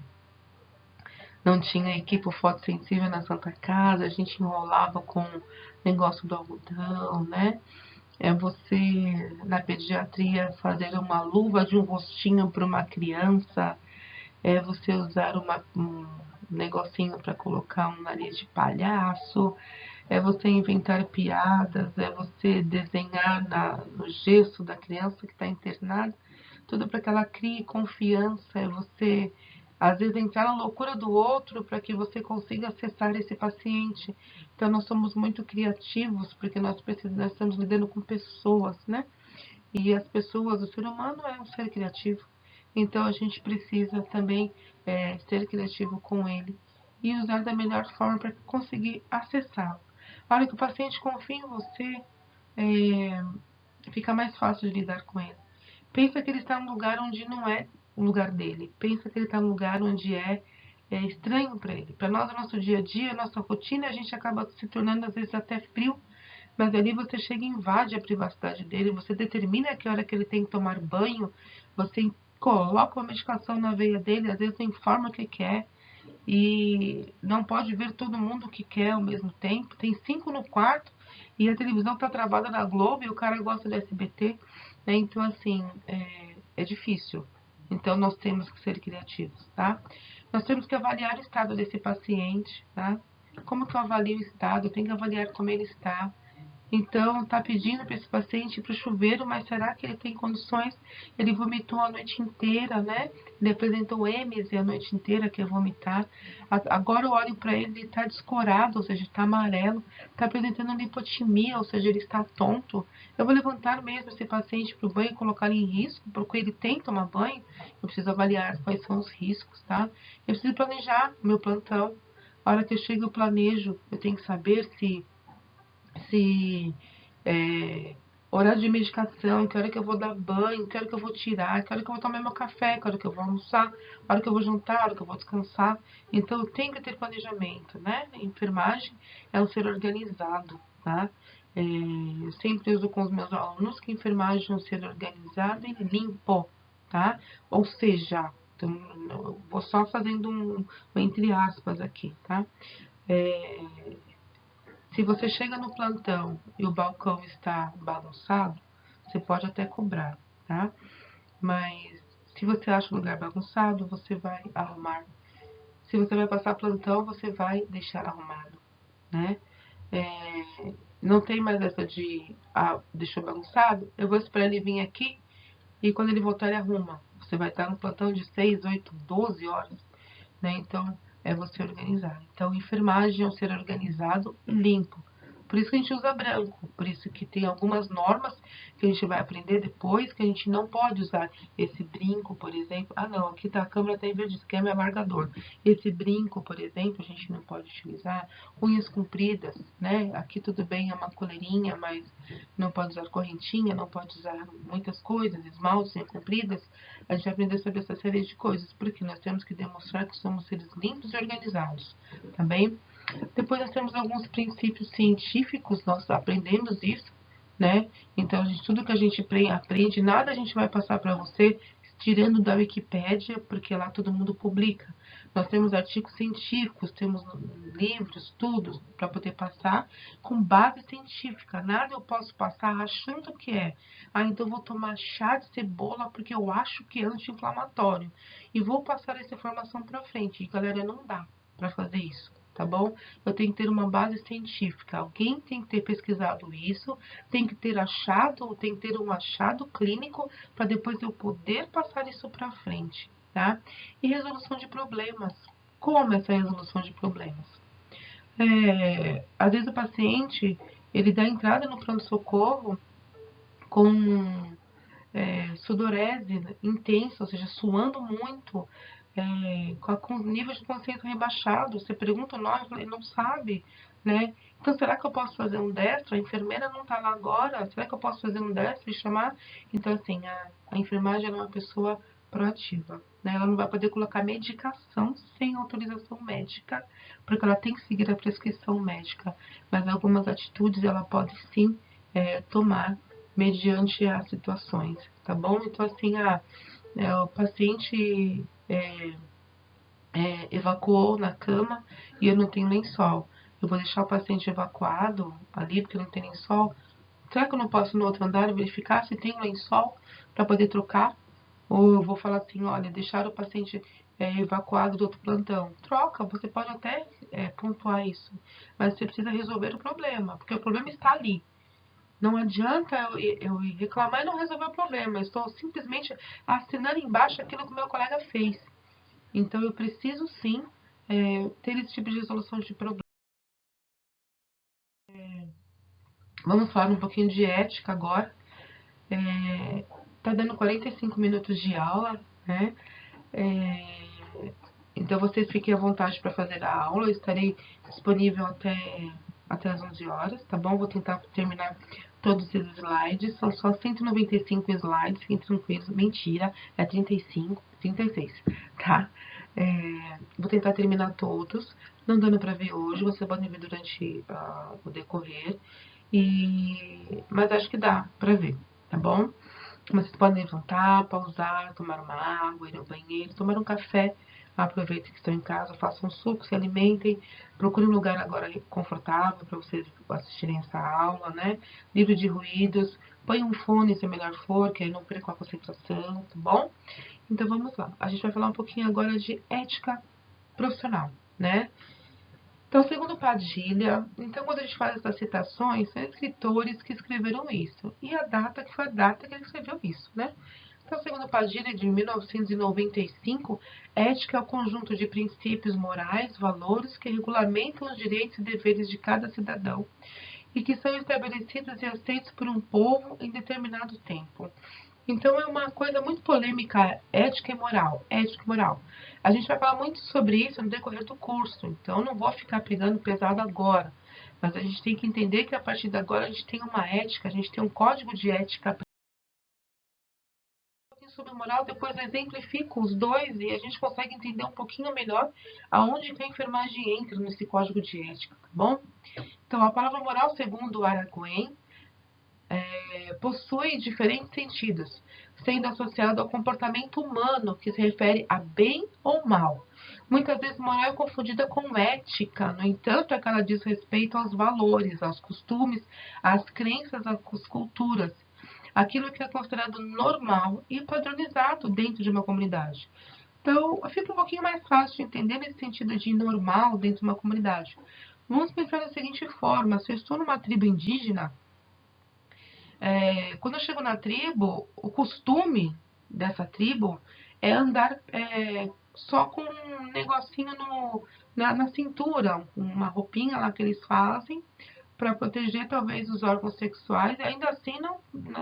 Não tinha equipe fotossensível na Santa Casa, a gente enrolava com o negócio do algodão, né? É você, na pediatria, fazer uma luva de um rostinho para uma criança, é você usar um negocinho para colocar um nariz de palhaço, é você inventar piadas, é você desenhar no gesso da criança que está internada, tudo para que ela crie confiança, é você, às vezes, entrar na loucura do outro para que você consiga acessar esse paciente. Então, nós somos muito criativos, porque nós estamos lidando com pessoas, né? E as pessoas, o ser humano é um ser criativo. Então, a gente precisa também ser criativo com ele e usar da melhor forma para conseguir acessá-lo. A hora que o paciente confia em você, fica mais fácil de lidar com ele. Pensa que ele está num lugar onde não é o lugar dele. Pensa que ele está num lugar onde é estranho para ele. Para nós, no nosso dia a dia, nossa rotina, a gente acaba se tornando às vezes até frio, mas ali você chega e invade a privacidade dele, você determina a que hora que ele tem que tomar banho, você coloca uma medicação na veia dele, às vezes informa o que quer, e não pode ver todo mundo que quer ao mesmo tempo. Tem 5 no quarto e a televisão está travada na Globo e o cara gosta do SBT, né? Então, assim, é difícil. Então, nós temos que ser criativos, tá? Nós temos que avaliar o estado desse paciente, tá? Como que eu avalio o estado? Eu tenho que avaliar como ele está. Então, está pedindo para esse paciente ir para o chuveiro, mas será que ele tem condições? Ele vomitou a noite inteira, né? Ele apresentou êmese a noite inteira, que é vomitar. Agora eu olho para ele, ele está descorado, ou seja, está amarelo. Está apresentando lipotimia, ou seja, ele está tonto. Eu vou levantar mesmo esse paciente para o banho e colocar ele em risco, porque ele tem que tomar banho. Eu preciso avaliar quais são os riscos, tá? Eu preciso planejar meu plantão. A hora que eu chego, eu planejo. Eu tenho que saber se horário de medicação, que hora que eu vou dar banho, que hora que eu vou tirar, que hora que eu vou tomar meu café, que hora que eu vou almoçar, que hora que eu vou jantar, que hora que eu vou descansar. Então, eu tenho que ter planejamento, né? A enfermagem é um ser organizado, tá? Eu sempre uso com os meus alunos que a enfermagem é um ser organizado e limpo, tá? Ou seja, então, eu vou só fazendo um entre aspas aqui, tá? Se você chega no plantão e o balcão está bagunçado, você pode até cobrar, tá? Mas se você acha o lugar bagunçado, você vai arrumar. Se você vai passar plantão, você vai deixar arrumado, né? Não tem mais essa de, deixou bagunçado, eu vou esperar ele vir aqui e quando ele voltar ele arruma. Você vai estar no plantão de 6, 8, 12 horas, né? Então, é você organizar. Então, enfermagem é um ser organizado e limpo. Por isso que a gente usa branco, por isso que tem algumas normas que a gente vai aprender depois, que a gente não pode usar esse brinco, por exemplo. Ah, não, aqui tá, a câmera tá em verde esquema, é amargador. Esse brinco, por exemplo, a gente não pode utilizar. Unhas compridas, né? Aqui tudo bem, é uma coleirinha, mas não pode usar correntinha, não pode usar muitas coisas, esmalte, unhas compridas. A gente vai aprender sobre essa série de coisas, porque nós temos que demonstrar que somos seres limpos e organizados, tá bem? Depois nós temos alguns princípios científicos, nós aprendemos isso, né? Então, tudo que a gente aprende, nada a gente vai passar para você tirando da Wikipédia, porque lá todo mundo publica. Nós temos artigos científicos, temos livros, tudo para poder passar com base científica. Nada eu posso passar achando que é. Ah, então eu vou tomar chá de cebola porque eu acho que é anti-inflamatório. E vou passar essa informação para frente. E, galera, não dá para fazer isso. tá bom? Eu tenho que ter uma base científica, alguém tem que ter pesquisado isso, tem que ter achado, tem que ter um achado clínico para depois eu poder passar isso para frente, tá? E resolução de problemas. Como essa resolução de problemas? Às vezes o paciente, ele dá entrada no pronto-socorro com sudorese intensa, ou seja, suando muito, com nível de consciência rebaixado. Você pergunta o nome, ele não sabe, né? Então, será que eu posso fazer um destro? A enfermeira não está lá agora, será que eu posso fazer um destro e chamar? Então, assim, a enfermagem é uma pessoa proativa, né? Ela não vai poder colocar medicação sem autorização médica, porque ela tem que seguir a prescrição médica, mas algumas atitudes ela pode sim tomar mediante as situações, tá bom? Então, assim, o paciente evacuou na cama e eu não tenho lençol. Eu vou deixar o paciente evacuado ali, porque não tem lençol. Será que eu não posso ir no outro andar e verificar se tem um lençol para poder trocar? Ou eu vou falar assim, olha, deixar o paciente evacuado do outro plantão. Troca, você pode até pontuar isso, mas você precisa resolver o problema, porque o problema está ali. Não adianta eu ir reclamar e não resolver o problema. Eu estou simplesmente assinando embaixo aquilo que o meu colega fez. Então, eu preciso sim ter esse tipo de resolução de problema. Vamos falar um pouquinho de ética agora. Tá dando 45 minutos de aula, né? Então, vocês fiquem à vontade para fazer a aula. Eu estarei disponível até as 11 horas, tá bom? Vou tentar terminar todos esses slides. São só 195 slides, fiquem tranquilos. Mentira, é 35, 36, tá? Vou tentar terminar todos. Não dando para ver hoje, você pode ver durante o decorrer. Mas acho que dá para ver, tá bom? Vocês podem levantar, pausar, tomar uma água, ir ao banheiro, tomar um café. Aproveitem que estão em casa, façam um suco, se alimentem. Procurem um lugar agora confortável para vocês assistirem essa aula, né? Livre de ruídos. Põe um fone se melhor for, que aí não percam a concentração, tá bom? Então vamos lá. A gente vai falar um pouquinho agora de ética profissional, né? Então, segundo Padilha, então quando a gente faz essas citações, são escritores que escreveram isso. E a data que foi a data que ele escreveu isso, né? Então, segundo Padilha, de 1995, ética é o conjunto de princípios morais, valores que regulamentam os direitos e deveres de cada cidadão e que são estabelecidos e aceitos por um povo em determinado tempo. Então é uma coisa muito polêmica, ética e moral, ética e moral. A gente vai falar muito sobre isso no decorrer do curso, então não vou ficar pegando pesado agora. Mas a gente tem que entender que a partir de agora a gente tem uma ética, a gente tem um código de ética sobre moral, depois eu exemplifico os dois e a gente consegue entender um pouquinho melhor aonde que a enfermagem entra nesse código de ética, tá bom? Então, a palavra moral, segundo Araguém, possui diferentes sentidos, sendo associado ao comportamento humano, que se refere a bem ou mal. Muitas vezes, moral é confundida com ética, no entanto, é que ela diz respeito aos valores, aos costumes, às crenças, às culturas, aquilo que é considerado normal e padronizado dentro de uma comunidade. Então, fica um pouquinho mais fácil de entender nesse sentido de normal dentro de uma comunidade. Vamos pensar da seguinte forma: se eu estou numa tribo indígena, quando eu chego na tribo, o costume dessa tribo é andar só com um negocinho na cintura, uma roupinha lá que eles fazem para proteger talvez os órgãos sexuais. E ainda assim,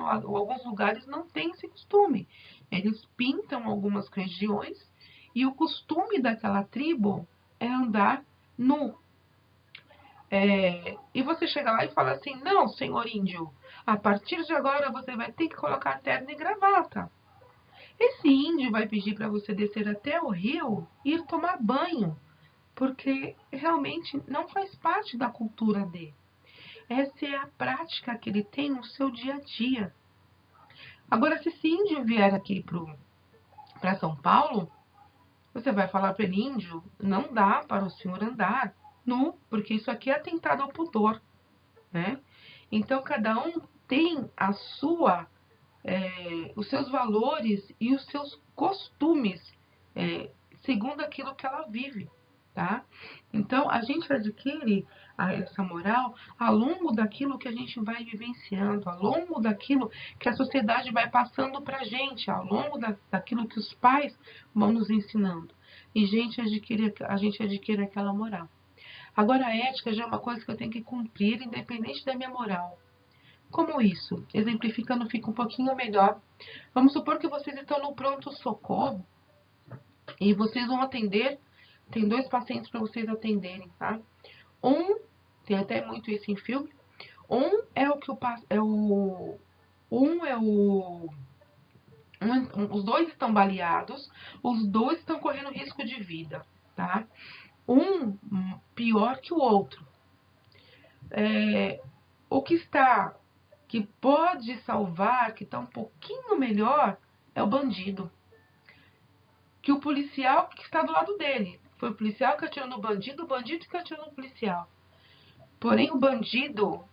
alguns lugares não tem esse costume. Eles pintam algumas regiões e o costume daquela tribo é andar nu. E você chega lá e fala assim: não, senhor índio, a partir de agora você vai ter que colocar terno e gravata. Esse índio vai pedir para você descer até o rio e ir tomar banho, porque realmente não faz parte da cultura dele. Essa é a prática que ele tem no seu dia a dia. Agora, se esse índio vier aqui para São Paulo, você vai falar para ele: índio, não dá para o senhor andar nu, porque isso aqui é atentado ao pudor, né? Então, cada um tem os seus valores e os seus costumes, segundo aquilo que ela vive. tá? Então, a gente adquire essa moral ao longo daquilo que a gente vai vivenciando, ao longo daquilo que a sociedade vai passando pra gente, ao longo daquilo que os pais vão nos ensinando. E a gente adquire aquela moral. Agora, a ética já é uma coisa que eu tenho que cumprir, independente da minha moral. Como isso? Exemplificando, fica um pouquinho melhor. Vamos supor que vocês estão no pronto-socorro e vocês vão atender. Tem 2 pacientes para vocês atenderem, tá? Tem até muito isso em filme. Os 2 estão baleados, os 2 estão correndo risco de vida, tá? Um pior que o outro. O que pode salvar, que está um pouquinho melhor, é o bandido. Que o policial que está do lado dele. Foi o policial que atirou no bandido, o bandido que atirou no policial. Porém, o bandido,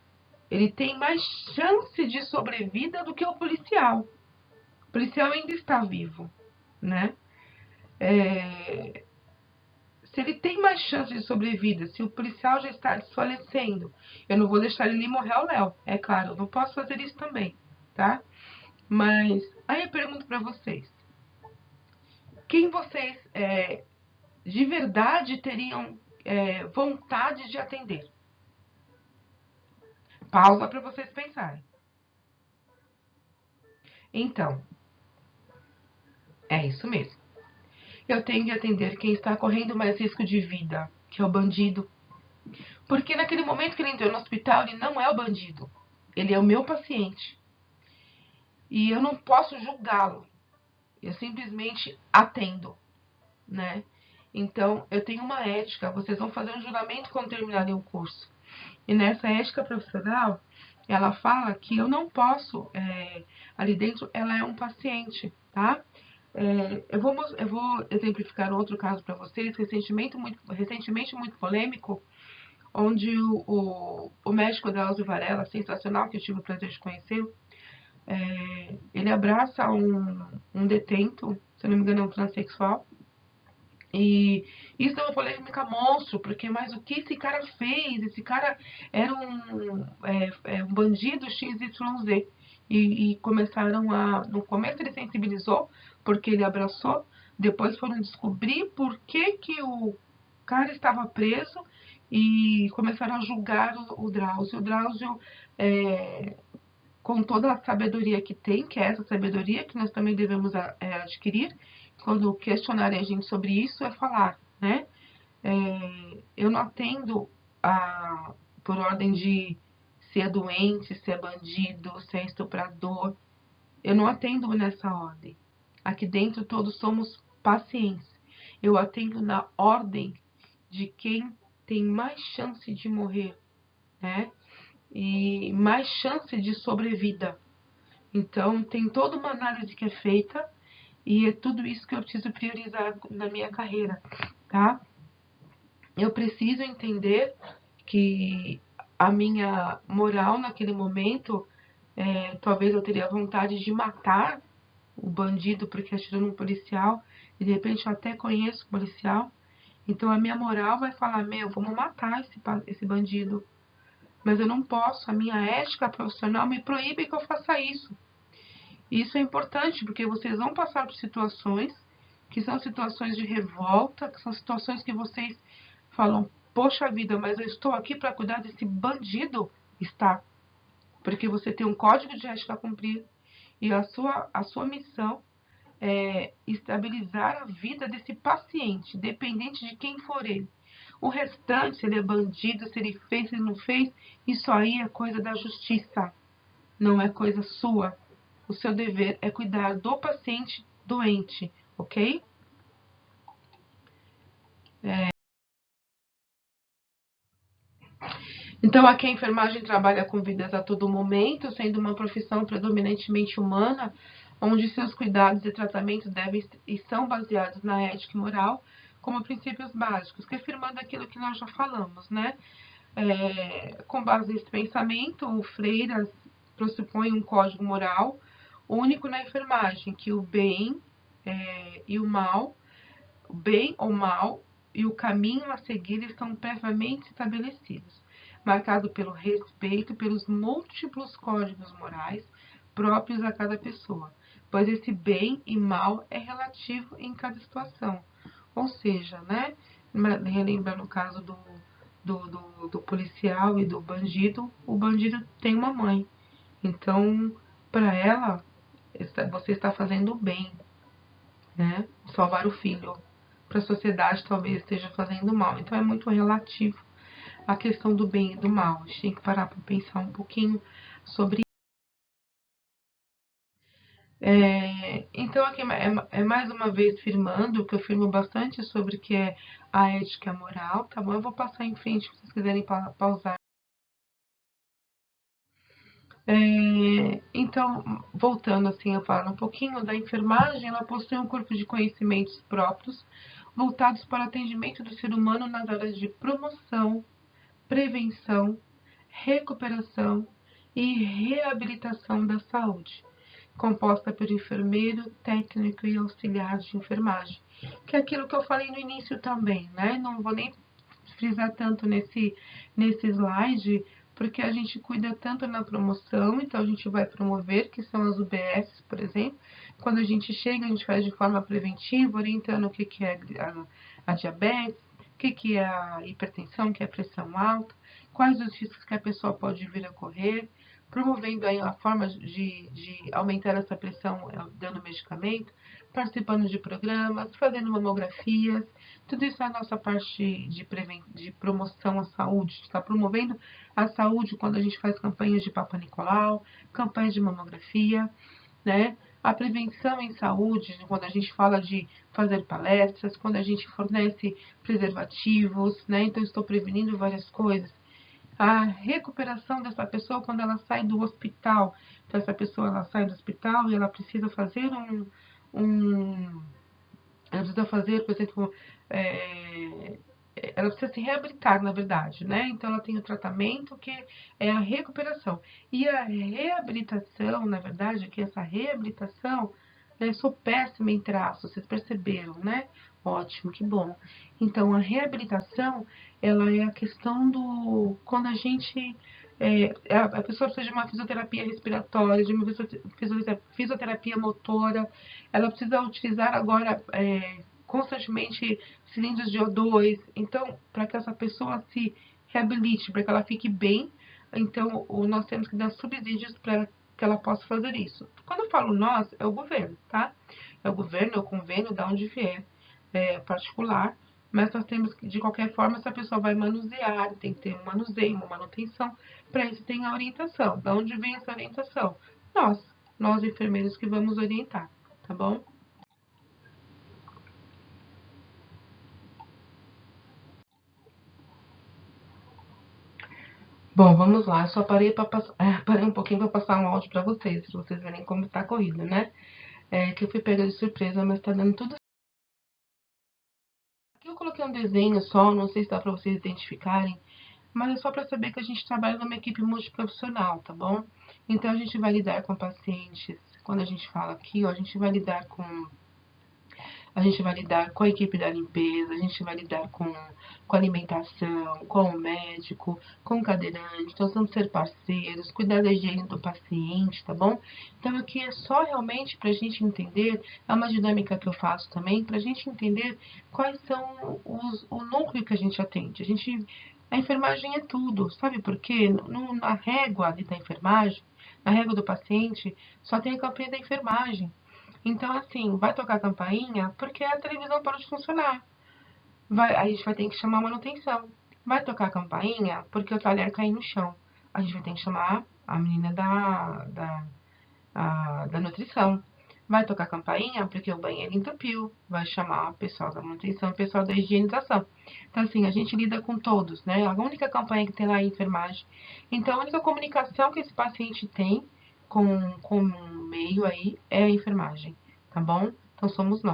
ele tem mais chance de sobrevida do que o policial. O policial ainda está vivo, né? Se ele tem mais chance de sobrevida, se o policial já está desfalecendo, eu não vou deixar ele morrer ao léu. É claro, eu não posso fazer isso também, tá? Mas aí eu pergunto para vocês: quem vocês de verdade teriam vontade de atender? Pausa para vocês pensarem. Então, é isso mesmo. Eu tenho que atender quem está correndo mais risco de vida, que é o bandido. Porque naquele momento que ele entrou no hospital, ele não é o bandido. Ele é o meu paciente. E eu não posso julgá-lo. Eu simplesmente atendo, né? Então, eu tenho uma ética. Vocês vão fazer um juramento quando terminarem o curso. E nessa ética profissional, ela fala que eu não posso, ali dentro, ela é um paciente, tá? Eu vou exemplificar outro caso para vocês, recentemente muito polêmico, onde o médico Drauzio Varela, sensacional, que eu tive o prazer de conhecer, ele abraça um detento, se não me engano é um transexual, e isso é uma polêmica monstro, porque mas o que esse cara fez? Esse cara era um bandido XYZ. E começaram a... No começo ele sensibilizou, porque ele abraçou. Depois foram descobrir por que o cara estava preso e começaram a julgar o Drauzio. O Drauzio, com toda a sabedoria que tem, que é essa sabedoria que nós também devemos adquirir, quando questionarem a gente sobre isso, é falar, né? Eu não atendo por ordem de se é doente, se é bandido, se é estuprador. Eu não atendo nessa ordem. Aqui dentro todos somos pacientes. Eu atendo na ordem de quem tem mais chance de morrer, né? E mais chance de sobrevida. Então, tem toda uma análise que é feita e é tudo isso que eu preciso priorizar na minha carreira, tá? Eu preciso entender que a minha moral naquele momento, talvez eu teria vontade de matar o bandido porque atirou no policial, e de repente eu até conheço o policial, então a minha moral vai falar, vamos matar esse bandido. Mas eu não posso, a minha ética profissional me proíbe que eu faça isso. E isso é importante, porque vocês vão passar por situações que são situações de revolta, que são situações que vocês falam, poxa vida, mas eu estou aqui para cuidar desse bandido. Está. Porque você tem um código de ética a cumprir e a sua missão é estabilizar a vida desse paciente, independente de quem for ele. O restante, se ele é bandido, se ele fez, se ele não fez, isso aí é coisa da justiça, não é coisa sua. O seu dever é cuidar do paciente doente, ok? Então, aqui a enfermagem trabalha com vidas a todo momento, sendo uma profissão predominantemente humana, onde seus cuidados e tratamentos devem e são baseados na ética e moral como princípios básicos, reafirmando aquilo que nós já falamos, né? Com base nesse pensamento, o Freiras pressupõe um código moral único na enfermagem, que o bem e o mal, o bem ou mal, e o caminho a seguir estão previamente estabelecidos, marcado pelo respeito pelos múltiplos códigos morais próprios a cada pessoa, pois esse bem e mal é relativo em cada situação. Ou seja, né, relembrando o caso do policial e do bandido, o bandido tem uma mãe. Então, para ela, você está fazendo o bem, né? Salvar o filho. Para a sociedade, talvez esteja fazendo mal. Então, é muito relativo a questão do bem e do mal. A gente tem que parar para pensar um pouquinho sobre então, aqui é mais uma vez firmando, que eu firmo bastante sobre o que é a ética e a moral, tá bom? Eu vou passar em frente, se vocês quiserem pausar. Então, voltando assim a falar um pouquinho da enfermagem, ela possui um corpo de conhecimentos próprios, voltados para o atendimento do ser humano nas áreas de promoção, prevenção, recuperação e reabilitação da saúde, composta por enfermeiro, técnico e auxiliar de enfermagem, que é aquilo que eu falei no início também, né? Não vou nem frisar tanto nesse slide, porque a gente cuida tanto na promoção, então a gente vai promover, que são as UBSs, por exemplo. Quando a gente chega, a gente faz de forma preventiva, orientando o que é a diabetes, o que é a hipertensão, o que é a pressão alta, quais os riscos que a pessoa pode vir a correr, promovendo aí a forma de aumentar essa pressão dando medicamento, participando de programas, fazendo mamografias, tudo isso é a nossa parte de promoção à saúde, está promovendo a saúde quando a gente faz campanhas de Papa Nicolau, campanhas de mamografia, né? A prevenção em saúde, quando a gente fala de fazer palestras, quando a gente fornece preservativos, né? Então, estou prevenindo várias coisas. A recuperação dessa pessoa quando ela sai do hospital. Então, essa pessoa ela sai do hospital e ela precisa fazer ela precisa fazer, por exemplo, ela precisa se reabilitar, na verdade, né? Então, ela tem o tratamento que é a recuperação. E a reabilitação, na verdade, que essa reabilitação, né, sou péssima em traços, vocês perceberam, né? Ótimo, que bom. Então, a reabilitação, ela é a questão do... Quando a gente... a pessoa precisa de uma fisioterapia respiratória, de uma fisioterapia motora, ela precisa utilizar agora constantemente cilindros de O2. Então, para que essa pessoa se reabilite, para que ela fique bem, então nós temos que dar subsídios para que ela possa fazer isso. Quando eu falo nós, é o governo, tá? É o governo, é o convênio, da onde vier, particular, mas nós temos que, de qualquer forma, essa pessoa vai manusear, tem que ter um manuseio, uma manutenção, para isso tem a orientação. Da onde vem essa orientação? Nós enfermeiros que vamos orientar, tá bom? Bom, vamos lá. Eu só parei para parei um pouquinho para passar um áudio para vocês verem como está corrido, né? Que eu fui pega de surpresa, mas tá dando tudo. Aqui eu coloquei um desenho só, não sei se dá para vocês identificarem, mas é só para saber que a gente trabalha numa equipe multiprofissional, tá bom? Então a gente vai lidar com pacientes, quando a gente fala aqui, ó, a gente vai lidar com a equipe da limpeza, a gente vai lidar com alimentação, com o médico, com o cadeirante. Nós vamos ser parceiros, cuidar da higiene do paciente, tá bom? Então, aqui é só realmente para a gente entender, é uma dinâmica que eu faço também, para a gente entender quais são o núcleo que a gente atende. A enfermagem é tudo, sabe por quê? Na régua ali da enfermagem, na régua do paciente, só tem a campanha da enfermagem. Então, assim, vai tocar a campainha porque a televisão parou de funcionar. A gente vai ter que chamar a manutenção. Vai tocar a campainha porque o talher caiu no chão. A gente vai ter que chamar a menina da nutrição. Vai tocar a campainha porque o banheiro entupiu. Vai chamar o pessoal da manutenção, o pessoal da higienização. Então, assim, a gente lida com todos, né? A única campainha que tem lá é a enfermagem. Então, a única comunicação que esse paciente tem com o meio aí é a enfermagem, tá bom? Então, somos nós.